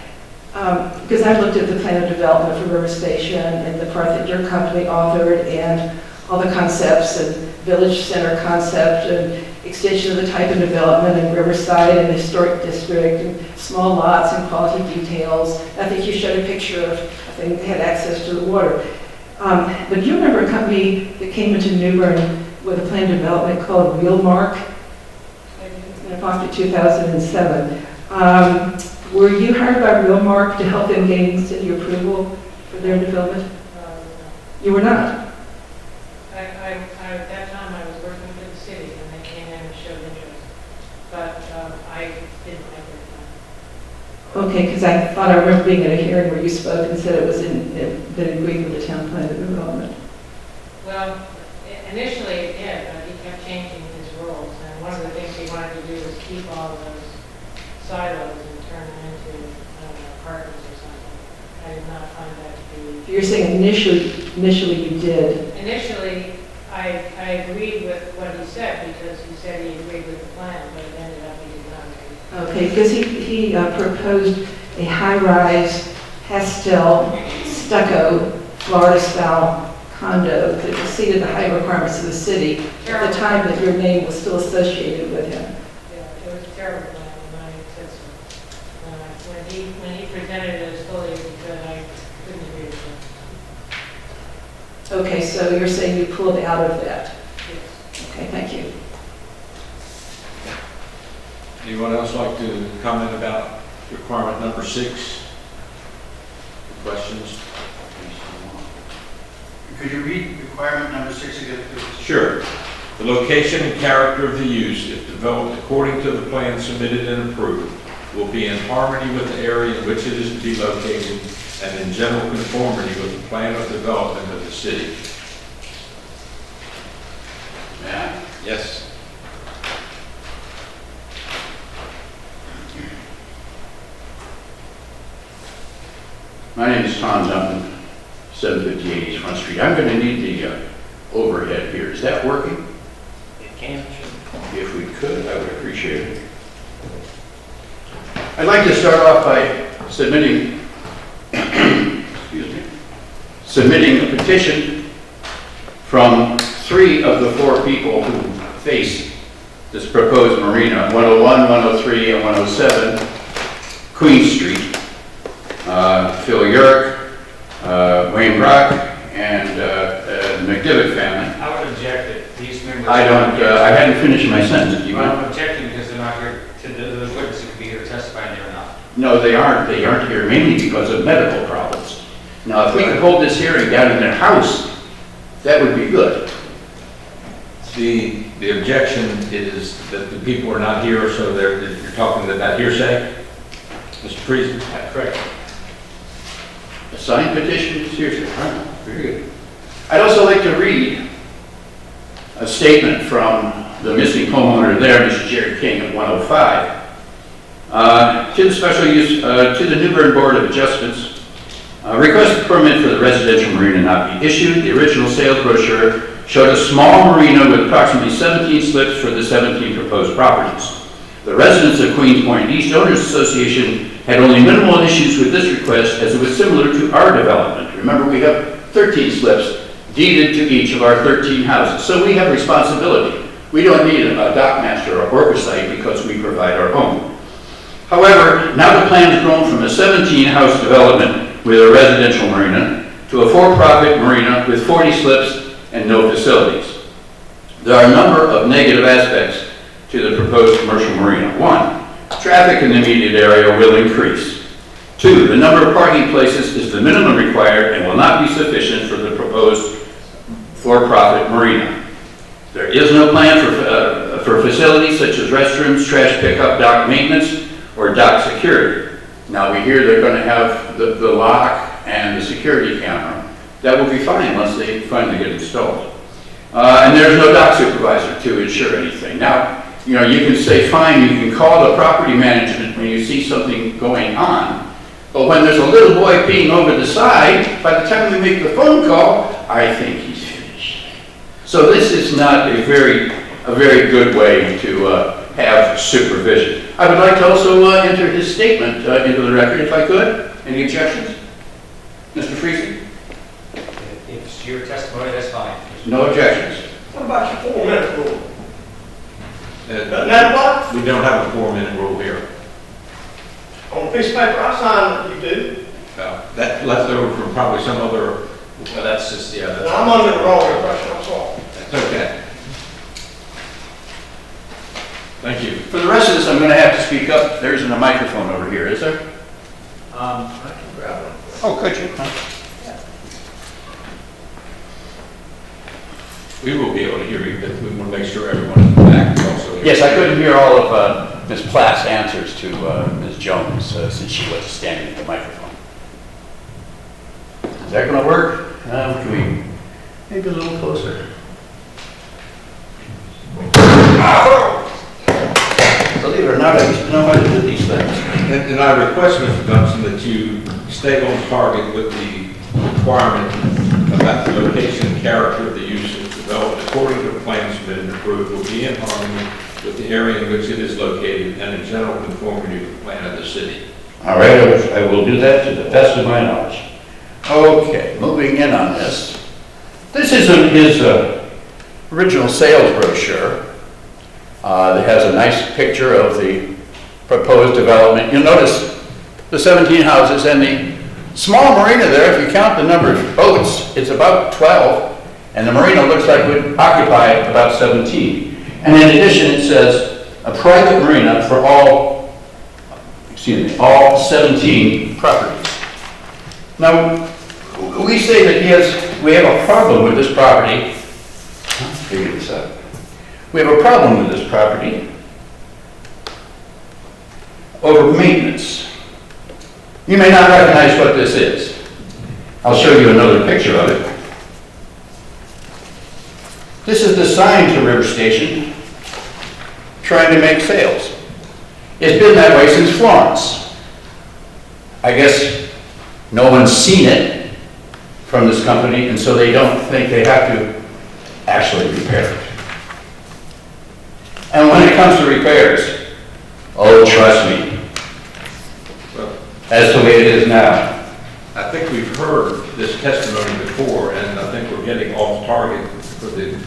because I've looked at the plan of development for River Station and the part that your company authored and all the concepts and village center concept and extension of the type of development in Riverside and the historic district and small lots and quality details. I think you showed a picture of, I think they had access to the water. But do you remember a company that came into New Bern with a plan of development called Wheelmark? After 2007. Were you hired by Wheelmark to help them gain city approval for their development? You were not? At that time, I was working for the city, and they came in and showed interest. But I didn't like it. Okay, because I thought I remember being at a hearing where you spoke and said it was that agreed with the town plan of development. Well, initially it did, but he kept changing his rules. And one of the things he wanted to do was keep all of those silos and turn them into apartments or something. I did not find that to be... You're saying initially you did. Initially, I agreed with what he said because he said he agreed with the plan, but it ended up he did not agree. Okay, because he proposed a high-rise pastel stucco Florida-style condo that exceeded the height requirements of the city at the time that your name was still associated with him. Yeah, it was a terrible plan when I said so. When he presented it as fully as he could, I couldn't agree with him. Okay, so you're saying you pulled out of that? Yes. Okay, thank you. Anyone else like to comment about requirement number 6? Questions? Could you read requirement number 6 again, please? Sure. The location and character of the use, if developed according to the plan submitted and approved, will be in harmony with the area in which it is to be located and in general conformity with the plan of development of the city. Yeah. Yes. My name is Tom Duncan, 758 East Front Street. I'm going to need the overhead here. Is that working? It can. If we could, I would appreciate it. I'd like to start off by submitting, submitting a petition from 3 of the 4 people who face this proposed marina, 101, 103, and 107, Queen Street. Phil Yerrick, Wayne Brock, and the McDivitt family. I would object that these members... I hadn't finished my sentence. Do you mind? I'm objecting because they're not here, those witnesses could be here to testify and they're not. No, they aren't. They aren't here mainly because of medical problems. Now, if we could hold this hearing down in their house, that would be good. The objection is that the people are not here, so you're talking about hearsay? Mr. Priest? Correct. A signed petition is here. Very good. I'd also like to read a statement from the missing homeowner there, Mr. Jerry King of 105, to the special use, to the New Bern Board of Adjustments. Request a permit for the residential marina not be issued. The original sales brochure showed a small marina with approximately 17 slips for the 17 proposed properties. The residents of Queens Point East Owners Association had only minimal issues with this request as it was similar to our development. Remember, we have 13 slips deeded to each of our 13 houses, so we have responsibility. We don't need a dockmaster or oversight because we provide our own. However, now the plan has grown from a 17-house development with a residential marina to a for-profit marina with 40 slips and no facilities. There are a number of negative aspects to the proposed commercial marina. 1, traffic in the immediate area will increase. 2, the number of parking places is the minimum required and will not be sufficient for the proposed for-profit marina. There is no plan for facilities such as restrooms, trash pickup, dock maintenance, or dock security. Now, we hear they're going to have the lock and the security camera. That will be fine once they finally get installed. And there's no dock supervisor to ensure anything. Now, you know, you can say, fine, you can call the property management when you see something going on, but when there's a little boy peeing over the side, by the time we make the phone call, I think he's finished. So this is not a very good way to have supervision. I would like to also enter his statement into the record, if I could. Any objections? Mr. Freese? If it's your testimony, that's fine. No objections. What about your 4-minute rule? Uh, Doesn't that apply? We don't have a 4-minute rule here. On a piece of paper I signed, you do. That left over from probably some other, Well, that's just, yeah, And that's. I'm under the wrong impression, I'm sorry. that's okay. Thank you. For the rest of this, I'm going to have to speak up. There isn't a microphone over here, is there? I can grab it. Oh, could you? We will be able to hear you, but we want to make sure everyone in the back is also here. Yes, I couldn't hear all of Ms. Platt's answers to Ms. Jones since she was standing at the microphone. Is that going to work? Can we maybe a little closer? Believe it or not, I used to know how to do these things. And I request, Mr. Dumpson, that you stay on target with the requirement about the location and character of the use of development according to the plans submitted and approved will be in harmony with the area in which it is located and in general conformity with the plan of the city. All right, I will do that to the best of my knowledge. Okay, moving in on this. This isn't his original sales brochure. That has a nice picture of the proposed development. You'll notice the 17 houses and the small marina there, if you count the number of boats, it's about 12, and the marina looks like it would occupy about 17. And in addition, it says a private marina for all 17 properties. Now, we say that we have a problem with this property. Figure this out. We have a problem with this property over maintenance. You may not recognize what this is. I'll show you another picture of it. This is the sign to River Station trying to make sales. It's been that way since Florence. I guess no one's seen it from this company, and so they don't think they have to actually repair it. And when it comes to repairs, oh, trust me, that's the way it is now. I think we've heard this testimony before, and I think we're getting off target for the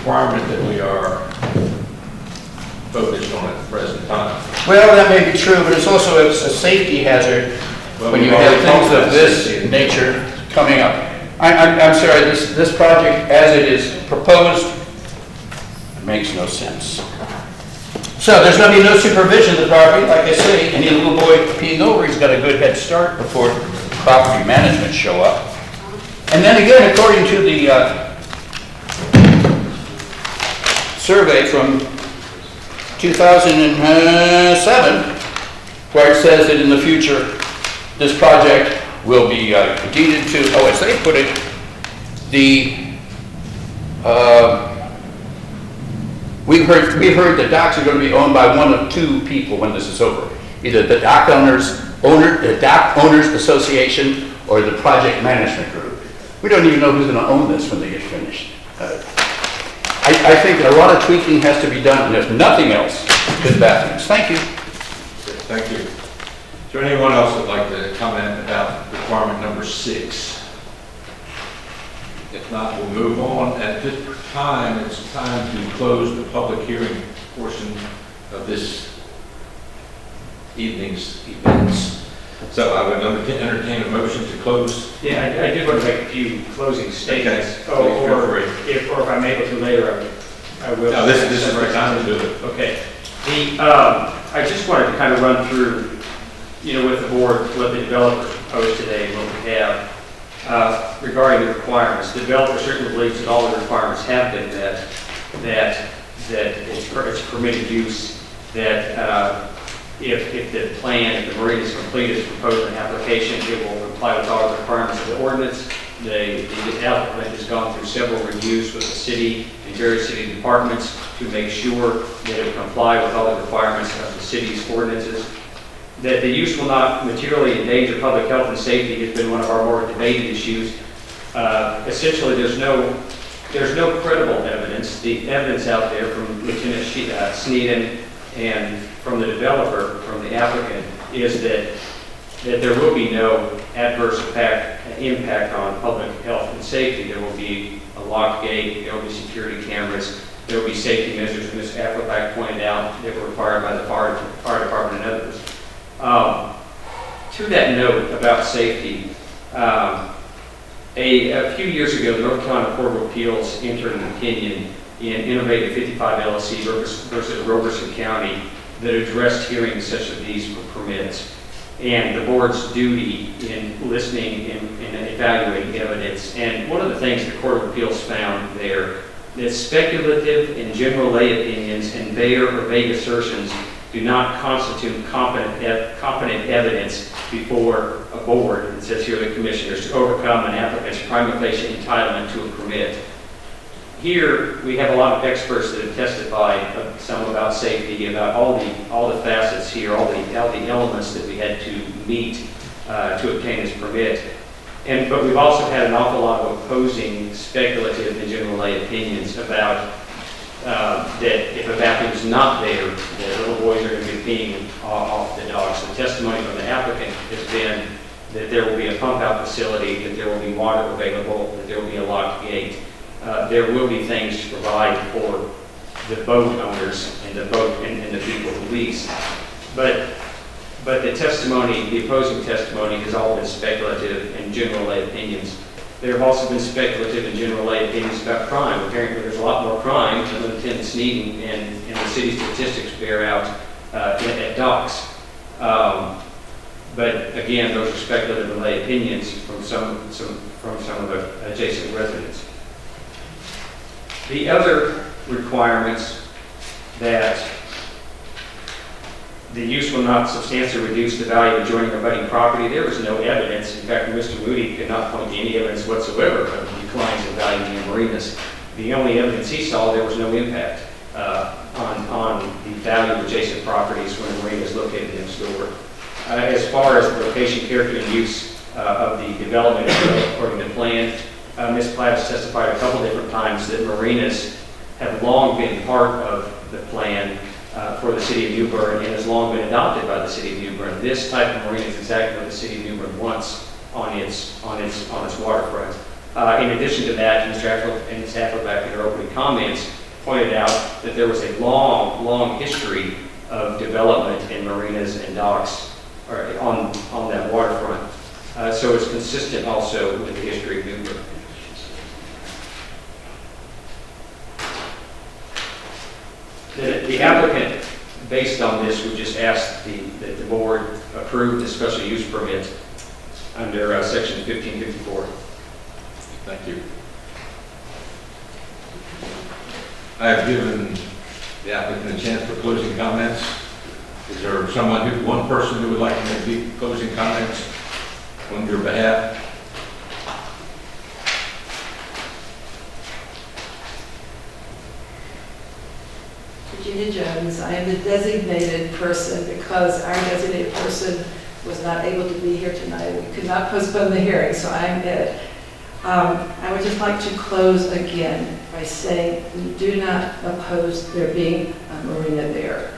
requirement that we are focused on at the present time. Well, that may be true, but it's also a safety hazard when you have things of this nature coming up. I'm sorry, this project, as it is proposed, makes no sense. So there's going to be no supervision of the property. Like I say, any little boy peeing over, he's got a good head start before property management show up. And then again, according to the survey from 2007, where it says that in the future, this project will be deeded to, oh, as they put it, we've heard the docks are going to be owned by one of two people when this is over. Either the the Dock Owners Association or the Project Management Group. We don't even know who's going to own this when they get finished. I think a lot of tweaking has to be done, and if nothing else, good bathrooms. Thank you. Thank you. Is there anyone else that would like to comment about requirement number 6? If not, we'll move on. At this time, it's time to close the public hearing portion of this evening's events. So I would entertain a motion to close. Yeah, I did want to make a few closing statements. Okay. Or if I may go through later, I will. No, this is the time to do it. Okay. I just wanted to kind of run through, with the board, what the developer proposed today, what we have. regarding the requirements. The developer certainly believes that all the requirements have been met, that it's permitted use, that if the plan, if the marina is completed as proposed in the application, it will comply with all the requirements of the ordinance. The applicant has gone through several reviews with the city and various city departments to make sure that it will comply with all the requirements of the city's ordinances. That the use will not materially endanger public health and safety has been one of our more debated issues. Essentially, there's no credible evidence. The evidence out there from Lieutenant Sneeden and from the developer, from the applicant, is that there will be no adverse impact on public health and safety. There will be a locked gate, there will be security cameras, there will be safety measures, Ms. Appleback pointed out, that were required by the fire department and others. To that note about safety, a few years ago, the North Carolina Court of Appeals entered an opinion in Innovative 55 LLC versus Roberson County that addressed hearings such as these for permits and the board's duty in listening and evaluating evidence. And one of the things the Court of Appeals found there, that speculative and general lay opinions and bare or vague assertions do not constitute competent evidence before a board, it says here the commissioners, to overcome an applicant's prima facie entitlement to a permit. Here, we have a lot of experts that have testified, some about safety, about all the facets here, all the elements that we had to meet to obtain this permit. But we've also had an awful lot of opposing speculative and general lay opinions about that if a bathroom is not there, that little boys are going to be peeing off the docks. The testimony from the applicant has been that there will be a pump out facility, that there will be water available, that there will be a locked gate. There will be things to provide for the boat owners and the people who lease. But the testimony, the opposing testimony, has all been speculative and general lay opinions. There have also been speculative and general lay opinions about crime. Apparently there's a lot more crime than Lieutenant Sneeden and the city's statistics bear out at docks. But again, those are speculative and lay opinions from some of the adjacent residents. The other requirements that the use will not substantially reduce the value of adjoining or abutting property. There was no evidence. In fact, Mr. Moody could not point to any evidence whatsoever of declines in value in marinas. The only evidence he saw, there was no impact on the value of adjacent properties when a marina is located next door. As far as the location, character, and use of the development according to plan, Ms. Platt has testified a couple different times that marinas have long been part of the plan for the city of New Bern and has long been adopted by the city of New Bern. This type of marina is exactly what the city of New Bern wants on its waterfront. In addition to that, Ms. Appleback in her opening comments pointed out that there was a long history of development in marinas and docks on that waterfront. So it's consistent also with the history of New Bern. The applicant, based on this, would just ask that the board approve the special use permit under section 1554. Thank you. I have given the applicant a chance for closing comments. Is there one person who would like to make the closing comments on your behalf? Virginia Jones. I am the designated person because our designated person was not able to be here tonight. We could not postpone the hearing, so I'm it. I would just like to close again by saying we do not oppose there being a marina there.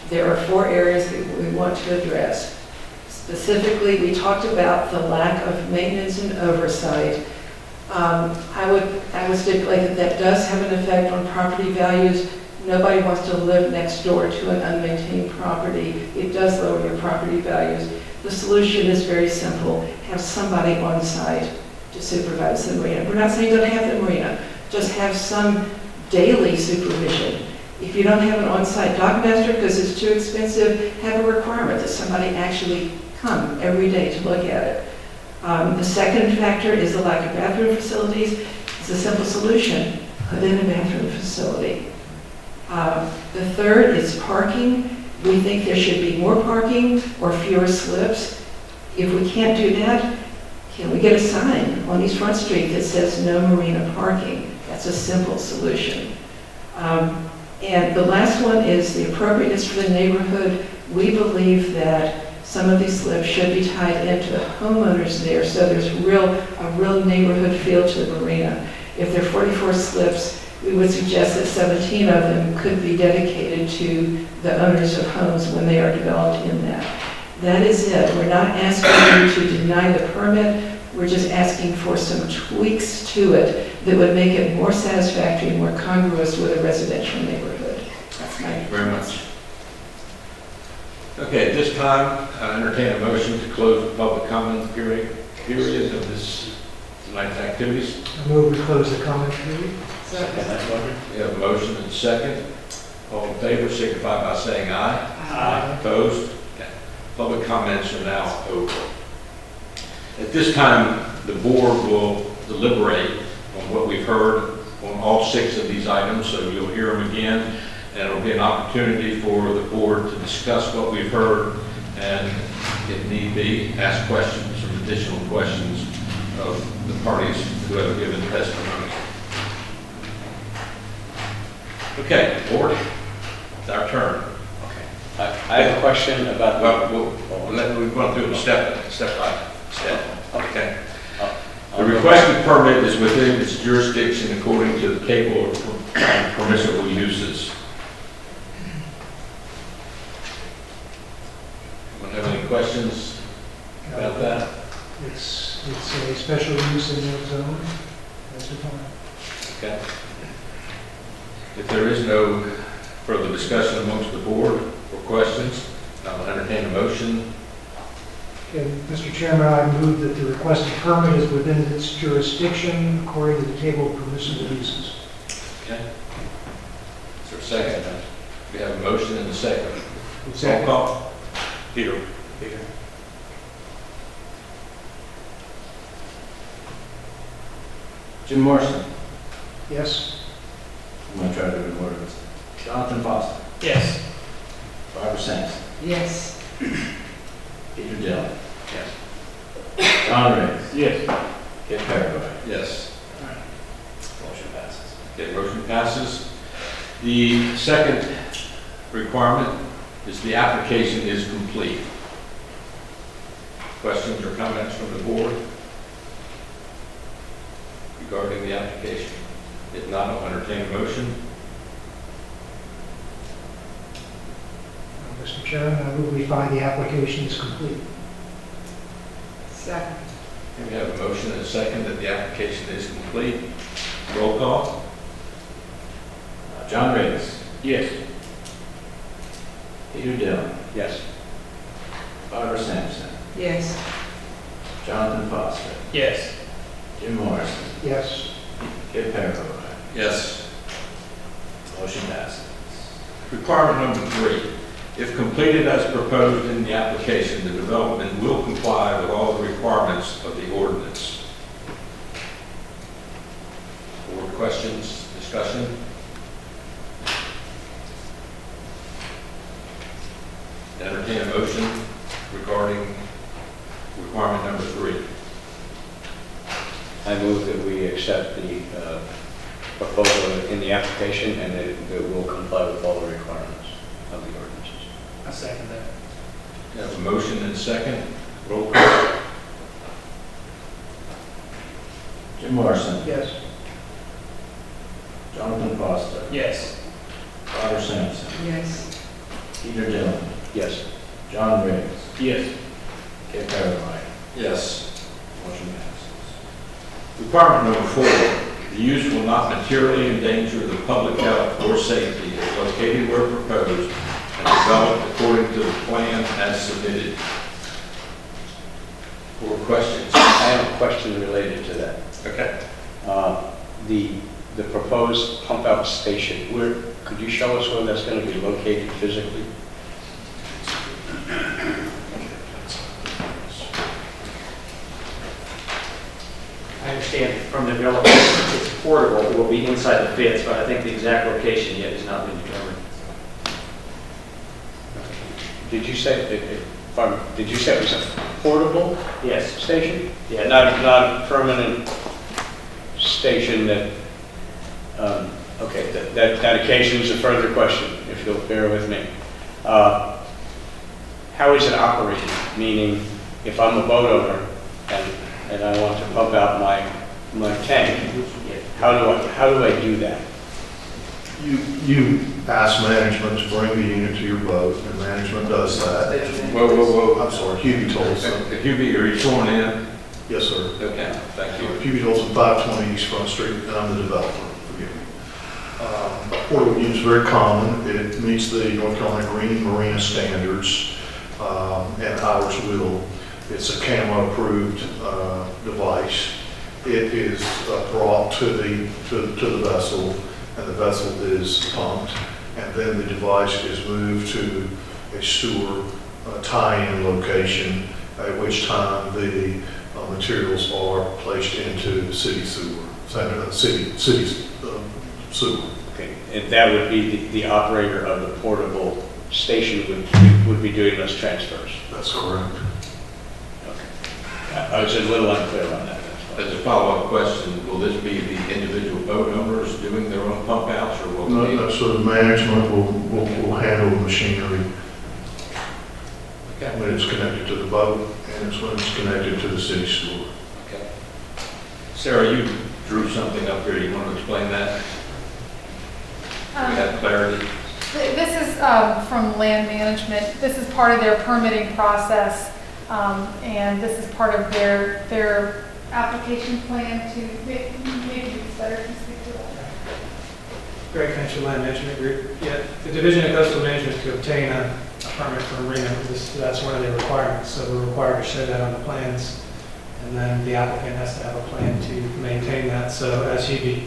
There are 4 areas that we want to address. Specifically, we talked about the lack of maintenance and oversight. I would stipulate that does have an effect on property values. Nobody wants to live next door to an unmaintained property. It does lower your property values. The solution is very simple. Have somebody on site to supervise the marina. We're not saying don't have the marina. Just have some daily supervision. If you don't have an on-site dockmaster because it's too expensive, have a requirement that somebody actually come every day to look at it. The second factor is the lack of bathroom facilities. It's a simple solution, put in a bathroom facility. The third is parking. We think there should be more parking or fewer slips. If we can't do that, can we get a sign on East Front Street that says no marina parking? That's a simple solution. And the last one is the appropriateness for the neighborhood. We believe that some of these slips should be tied into the homeowners there, so there's a real neighborhood feel to the marina. If there are 44 slips, we would suggest that 17 of them could be dedicated to the owners of homes when they are developed in that. That is it. We're not asking you to deny the permit. We're just asking for some tweaks to it that would make it more satisfactory, more congruous with a residential neighborhood. That's my Thank you very much. Okay, at this time, I entertain a motion to close the public comment period of this tonight's activities. I move we close the comment period. We have a motion and a second. All in favor, signify by saying aye. Aye. Opposed? Okay. Public comments are now over. At this time, the board will deliberate on what we've heard on all 6 of these items, so you'll hear them again, and it'll be an opportunity for the board to discuss what we've heard and, if need be, ask questions or additional questions of the parties who have given testimony. Okay, board, it's our turn. I have a question about We've gone through it step by step. Okay. The requested permit is within its jurisdiction according to the table of permissible uses. Anyone have any questions about that? It's a special use in the zone, that's the point. Okay. If there is no further discussion amongst the board or questions, I'll entertain a motion. Okay, Mr. Chairman, I move that the requested permit is within its jurisdiction according to the table of permissible uses. Okay. Is there a second? We have a motion and a second. Second. Roll call. Peter. Jim Morrison. Yes? I'm going to try to do the words. Jonathan Foster. Yes. Barbara Sampson. Yes. Peter Dillon. Yes. John Riggs. Yes. Kit Paraguay. Yes. Motion passes. Okay, motion passes. The second requirement is the application is complete. Questions or comments from the board regarding the application? If not, I'll entertain a motion. Mr. Chairman, I move we find the application is complete. Second. We have a motion and a second that the application is complete. Roll call. John Riggs. Yes. Peter Dillon. Yes. Barbara Sampson. Yes. Jonathan Foster. Yes. Jim Morrison. Yes? Kit Paraguay. Yes. Motion passes. Requirement number 3. If completed as proposed in the application, the development will comply with all the requirements of the ordinance. Board questions, discussion? Entertain a motion regarding requirement number 3. I move that we accept the proposal in the application and that it will comply with all the requirements of the ordinances. I second that. We have a motion and a second. Roll call. Jim Morrison. Yes? Jonathan Foster. Yes. Barbara Sampson. Yes. Peter Dillon. Yes. John Riggs. Yes. Kit Paraguay. Yes. Motion passes. Requirement number 4. The use will not materially endanger the public health or safety if located where proposed and developed according to the plan as submitted. Board questions? I have a question related to that. Okay. The proposed pump out station, could you show us where that's going to be located physically? understand from the developer, it's portable, it will be inside the fence, but I think the exact location yet has not been determined. Did you say, did you say it was a portable Yes. station? Yeah. Not a permanent station that, okay, that occasions a further question, if you'll bear with me. How is it operated? Meaning, if I'm a boat owner and I want to pump out my tank, how do I do that? You ask management to bring the unit to your boat, and management does that. Whoa. I'm sorry, Hubie Tolson. Hubie, are you sworn in? Yes, sir. Okay, thank you. Hubie Tolson, 520 East Front Street, and I'm the developer, forgive me. A portable unit is very common. It meets the North Carolina Green Marina standards, and ours will. It's a CAMA-approved device. It is brought to the vessel, and the vessel is pumped, and then the device is moved to a sewer tie-in location, at which time the materials are placed into city sewer, city sewer. Okay, and that would be the operator of the portable station would be doing those transfers. That's correct. Okay. I was a little unclear on that. As a follow-up question, will this be the individual boat owners doing their own pump outs, or will it be? No, so the management will handle the machinery Okay. when it's connected to the boat, and it's when it's connected to the city sewer. Okay. Sarah, you drew something up here. You want to explain that? We have clarity. This is from land management. This is part of their permitting process, and this is part of their application plan to maybe it's better to speak to that. Greg Fincher, Land Management Group. Yeah, the Division of Coastal Management to obtain a permit for a marina, that's one of their requirements. So we're required to show that on the plans, and then the applicant has to have a plan to maintain that. So as you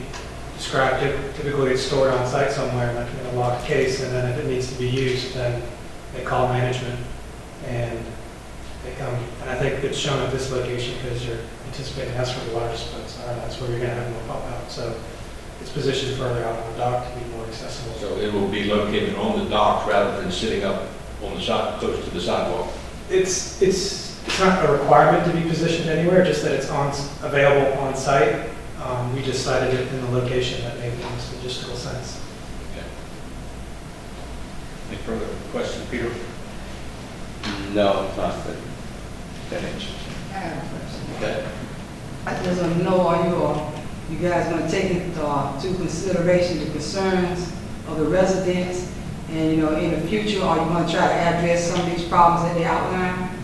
described, typically it's stored on site somewhere, like in a locked case, and then if it needs to be used, then they call management and they come. And I think it's shown at this location because you're anticipating that's where the largest boats are. That's where you're going to have them pump out. So it's positioned further out on the dock to be more accessible. So it will be located on the dock rather than sitting up on the side, close to the sidewalk. It's not a requirement to be positioned anywhere, just that it's available on site. We just cited it in the location that made the most logistical sense. Okay. Any further questions, Peter? No, it's not good. That answers. I have a question. Okay. I just want to know, are you guys going to take into consideration the concerns of the residents? And, in the future, are you going to try to address some of these problems that they outlined?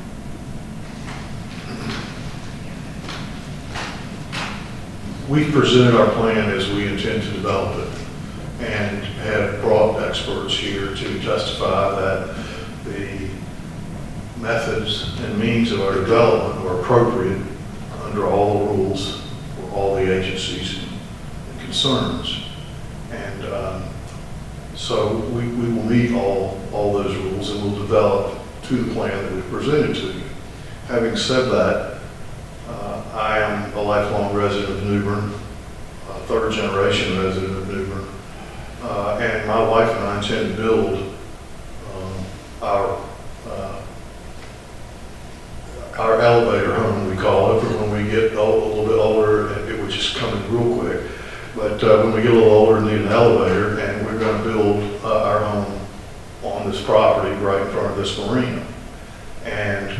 We've presented our plan as we intend to develop it, and have brought experts here to testify that the methods and means of our development are appropriate under all the rules for all the agencies and concerns. And so we will meet all those rules, and we'll develop to the plan that we've presented to you. Having said that, I am a lifelong resident of New Bern, a third-generation resident of New Bern, and my wife and I intend to build our elevator home, we call it, for when we get a little bit older, which is coming real quick. But when we get a little older and need an elevator, and we're going to build our home on this property right in front of this marina. And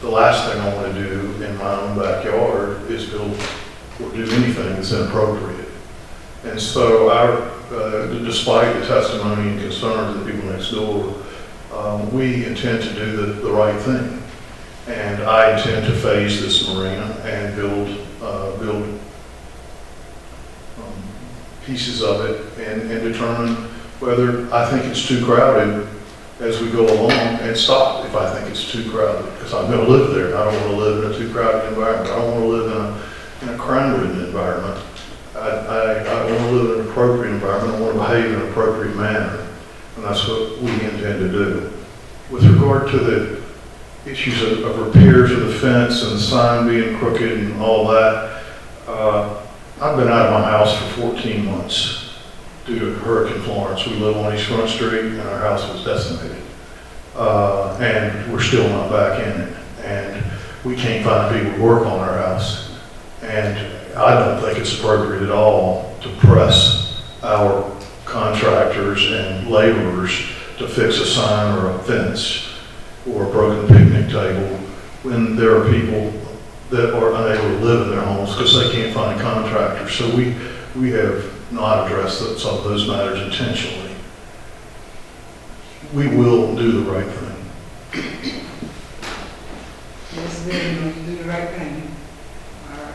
the last thing I want to do in my own backyard is build or do anything that's inappropriate. And so despite the testimony and concerns of the people next door, we intend to do the right thing. And I intend to phase this marina and build pieces of it and determine whether I think it's too crowded as we go along, and stop if I think it's too crowded, because I'm going to live there. I don't want to live in a too crowded environment. I don't want to live in a crime-ridden environment. I want to live in an appropriate environment. I want to behave in an appropriate manner, and that's what we intend to do. With regard to the issues of repairs of the fence and the sign being crooked and all that, I've been out of my house for 14 months due to Hurricane Florence. We live on East Front Street and our house was decimated. And we're still not back in it. And we can't find people to work on our house. And I don't think it's appropriate at all to press our contractors and laborers to fix a sign or a fence or a broken picnic table when there are people that are unable to live in their homes because they can't find contractors. So we have not addressed some of those matters intentionally. We will do the right thing. Yes, we're going to do the right thing. All right.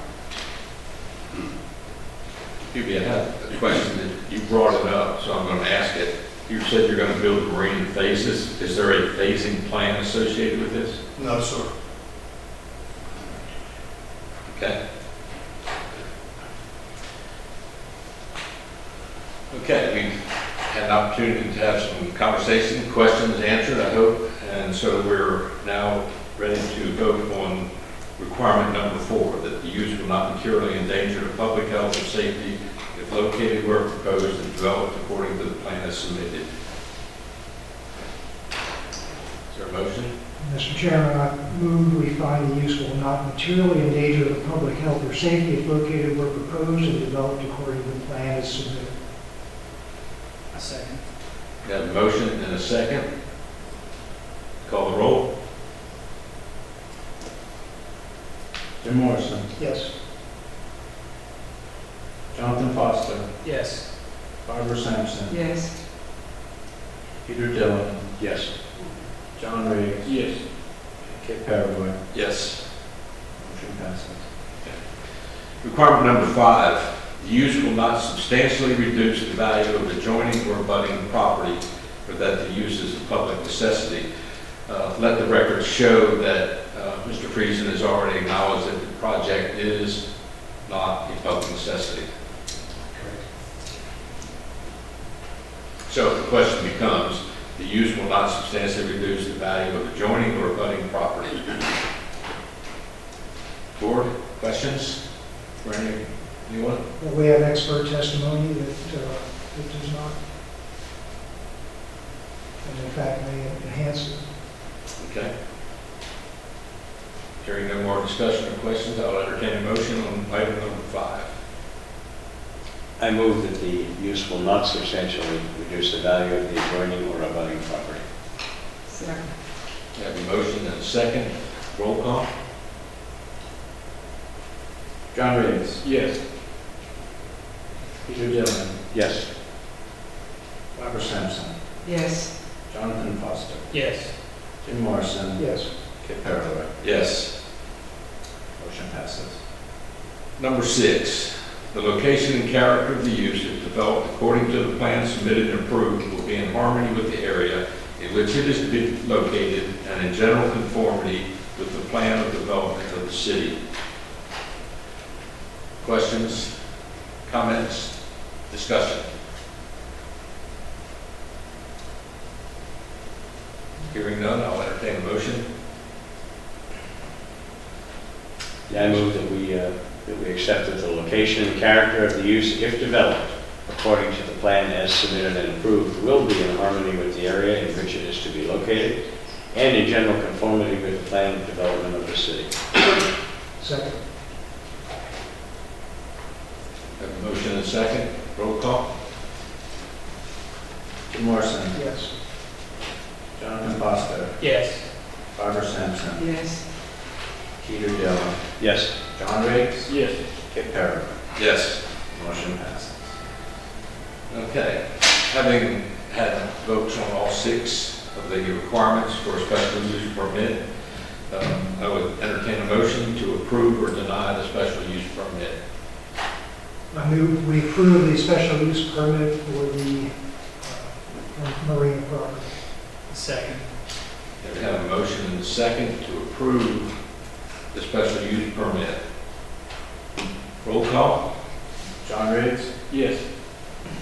Phoebe, I have a question that you brought it up, so I'm going to ask it. You said you're going to build the marina in phases. Is there a phasing plan associated with this? No, sir. Okay. Okay, we've had an opportunity to have some conversation, questions answered, I hope. And so we're now ready to vote on requirement number 4, that the use will not materially endanger the public health or safety if located where proposed and developed according to the plan as submitted. Is there a motion? Mr. Chairman, I move we find the use will not materially endanger the public health or safety if located where proposed and developed according to the plan as submitted. A second. We have a motion and a second. Call the roll. Jim Morrison, Yes. Jonathan Foster, Yes. Barbara Sampson, Yes. Peter Dillon, Yes. John Riggs. Yes. Kit Paraboy. Yes. Motion passes. Requirement number 5, the use will not substantially reduce the value of adjoining or abutting property, or that the use is a public necessity. Let the record show that Mr. Friesen has already acknowledged that the project is not a public necessity. So the question becomes, the use will not substantially reduce the value of adjoining or abutting property. Board, questions for anyone? Well, we have expert testimony that it does not, and in fact may enhance it. Okay. Hearing no more discussion or questions, I'll entertain a motion on item number 5. I move that the use will not substantially reduce the value of the adjoining or abutting property. Second. We have a motion and a second. Roll call. John Riggs. Yes. Peter Dillon, Yes. Barbara Sampson, Yes. Jonathan Foster, Yes. Jim Morrison, Yes. Kit Paraboy. Yes. Motion passes. Number 6, the location and character of the use, if developed according to the plan submitted and approved, will be in harmony with the area in which it is to be located and in general conformity with the plan of development of the city. Questions, comments, discussion? Hearing none, I'll entertain a motion. Yeah, I move that we accept that the location and character of the use, if developed according to the plan as submitted and approved, will be in harmony with the area in which it is to be located and in general conformity with the plan of development of the city. Second. Have a motion and a second. Roll call. Jim Morrison, Yes. Jonathan Foster, Yes. Barbara Sampson, Yes. Peter Dillon, Yes. John Riggs. Yes. Kit Paraboy. Yes. Motion passes. Okay. Having had votes on all 6 of the requirements for a special use permit, I would entertain a motion to approve or deny the special use permit. I move we approve the special use permit for the marina property. Second. We have a motion and a second to approve the special use permit. Roll call. John Riggs. Yes.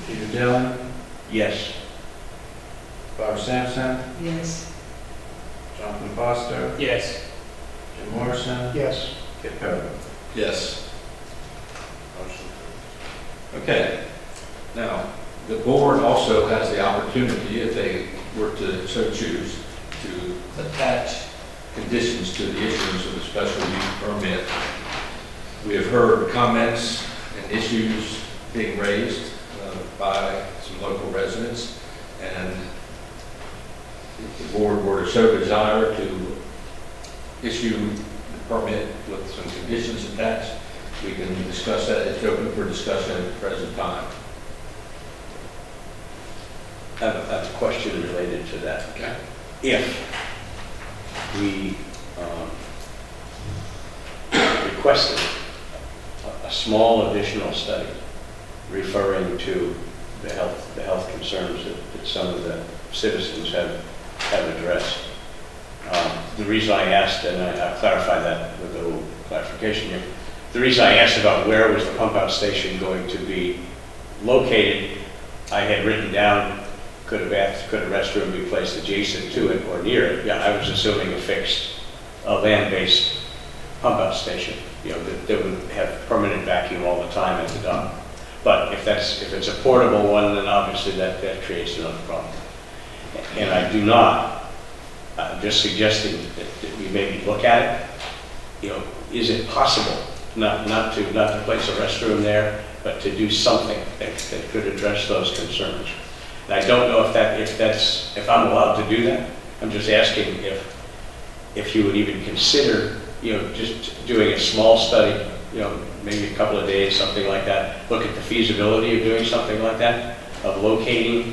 Peter Dillon, Yes. Barbara Sampson, Yes. Jonathan Foster, Yes. Jim Morrison, Yes. Kit Paraboy. Yes. Okay. Now, the board also has the opportunity, if they were to so choose, to attach conditions to the issuance of a special use permit. We have heard comments and issues being raised by some local residents, and if the board were to so desire to issue the permit with some conditions attached, we can discuss that. It's open for discussion at the present time. I have a question related to that. Okay. If we requested a small additional study referring to the health concerns that some of the citizens have addressed. The reason I asked, and I'll clarify that with a little clarification here, the reason I asked about where was the pump out station going to be located, I had written down, could a restroom be placed adjacent to it or near it? Yeah, I was assuming a fixed land-based pump out station, that would have permanent vacuum all the time at the dock. But if it's a portable one, then obviously that creates another problem. And I do not, I'm just suggesting that we maybe look at it. Is it possible not to place a restroom there, but to do something that could address those concerns? And I don't know if I'm allowed to do that. I'm just asking if you would even consider, just doing a small study, maybe a couple of days, something like that. Look at the feasibility of doing something like that, of locating,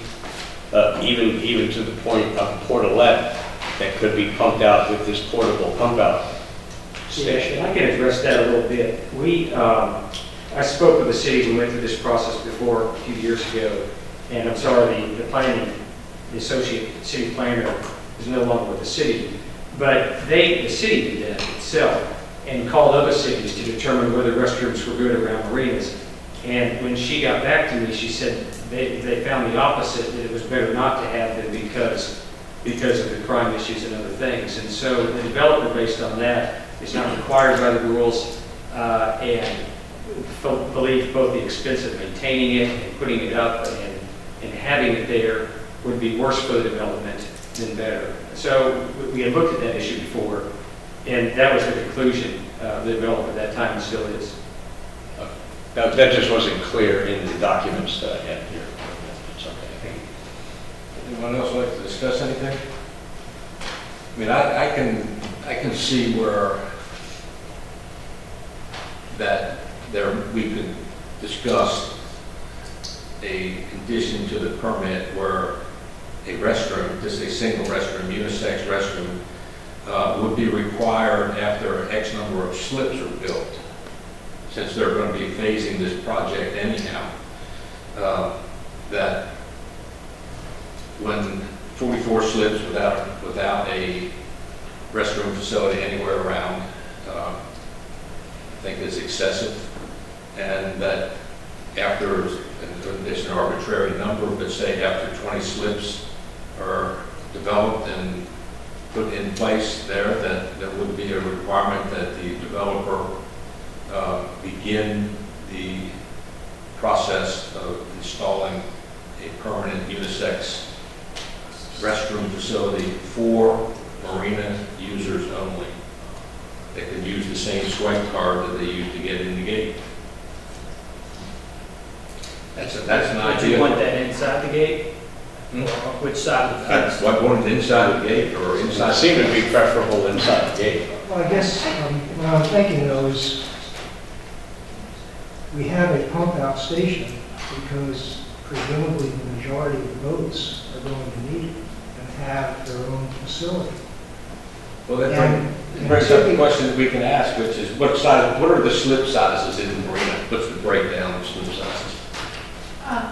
even to the point of a portalet that could be pumped out with this portable pump out station. Yeah, I can address that a little bit. I spoke with the city. We went through this process before a few years ago, and I'm sorry, the planning, the associate city planner is no longer with the city, but the city did that itself and called other cities to determine whether restrooms were good around marinas. And when she got back to me, she said they found the opposite, that it was better not to have them because of the crime issues and other things. And so the developer, based on that, is not required by the rules and believed both the expense of maintaining it and putting it up and having it there would be worse for the development than better. So we had looked at that issue before, and that was the conclusion of the developer at that time, and still is. That just wasn't clear in the documents that I had here. It's okay. Anyone else like to discuss anything? I mean, I can see where we could discuss a condition to the permit where a restroom, just a single restroom, unisex restroom, would be required after X number of slips are built, since they're going to be phasing this project anyhow. That when 44 slips without a restroom facility anywhere around, I think is excessive, and that after, it's an arbitrary number, but say after 20 slips are developed and put in place that there would be a requirement that the developer begin the process of installing a permanent unisex restroom facility for marina users only. They could use the same swipe card that they use to get in the gate. That's an idea. Do you want that inside the gate? Or which side of the fence? What, one inside the gate or inside? It seemed to be preferable inside the gate. Well, I guess what I'm thinking though is we have a pump out station because presumably the majority of the boats are going to need it and have their own facility. Well, that brings up a question that we can ask, which is what are the slip sizes in the marina? What's the breakdown of slip sizes?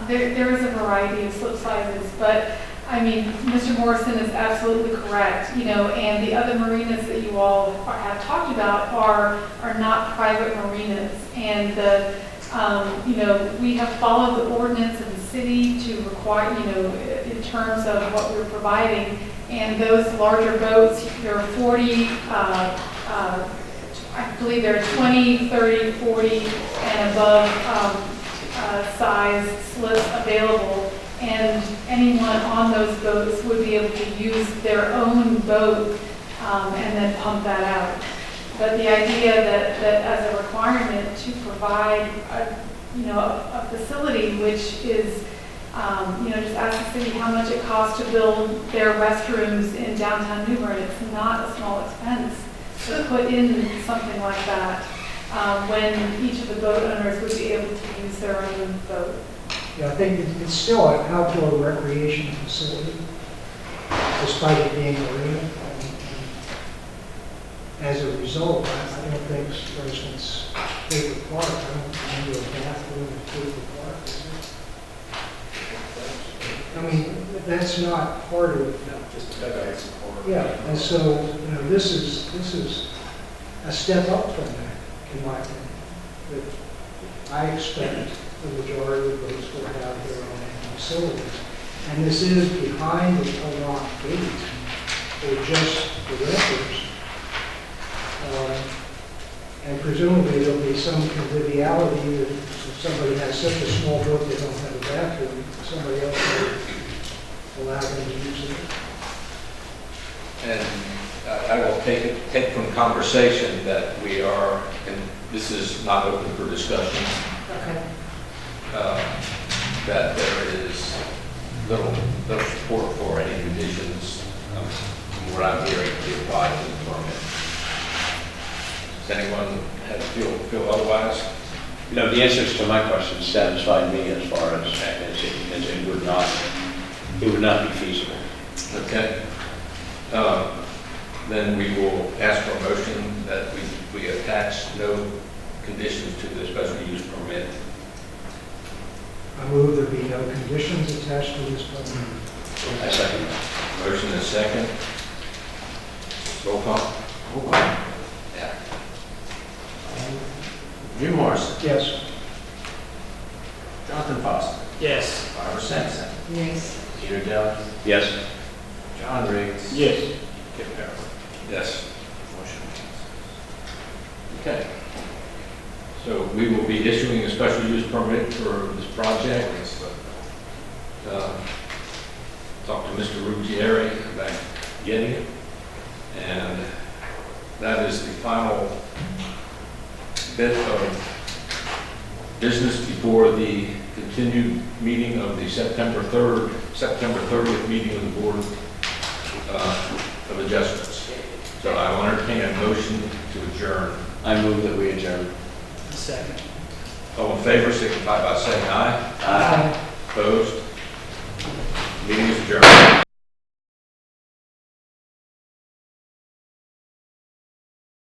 There is a variety of slip sizes, but I mean, Mr. Morrison is absolutely correct, and the other marinas that you all have talked about are not private marinas, and we have followed the ordinance of the city to require, in terms of what we're providing, and those larger boats, there are 40, I believe there are 20, 30, 40, and above size slips available, and anyone on those boats would be able to use their own boat and then pump that out. But the idea that as a requirement to provide a facility which is, just ask the city how much it costs to build their restrooms in downtown New Bern. It's not a small expense to put in something like that when each of the boat owners would be able to use their own boat. Yeah, I think it's still an outdoor recreation facility, despite it being a marina. As a result, I don't think, for instance, Craven Park, I don't remember a bathroom in Craven Park, is there? I mean, that's not part of. Just a bed or. Yeah, and so, this is a step up from that, in my opinion. That I expect the majority of those will have their own facilities. And this is behind a locked gate, or just the renters. And presumably there'll be some conviviality that if somebody has such a small boat they don't have a bathroom, somebody else will allow them to use it. And I will take from conversation that we are, and this is not open for discussion, Okay. that there is little support for any conditions, from what I'm hearing, to apply to the permit. Does anyone feel otherwise? No, the answers to my questions satisfied me as far as it would not be feasible. Okay. Then we will ask for a motion that we attach no conditions to the special use permit. I move there be no conditions attached to this permit. I second that. Motion is second. Roll call. Roll call. Yeah. Jim Morrison, Yes. Jonathan Foster, Yes. Barbara Sampson, Yes. Peter Dell, Yes. John Riggs. Yes. Kip Farrell. Yes. Motion Okay. So we will be issuing a special use permit for this project. Talk to Mr. Ruggieri about getting it. And that is the final bit of business before the continued meeting of the September 30th meeting of the Board of Adjustments. So I will entertain a motion to adjourn. I move that we adjourn. Second. All in favor, signify by saying aye. Aye. Opposed? Meeting is adjourned.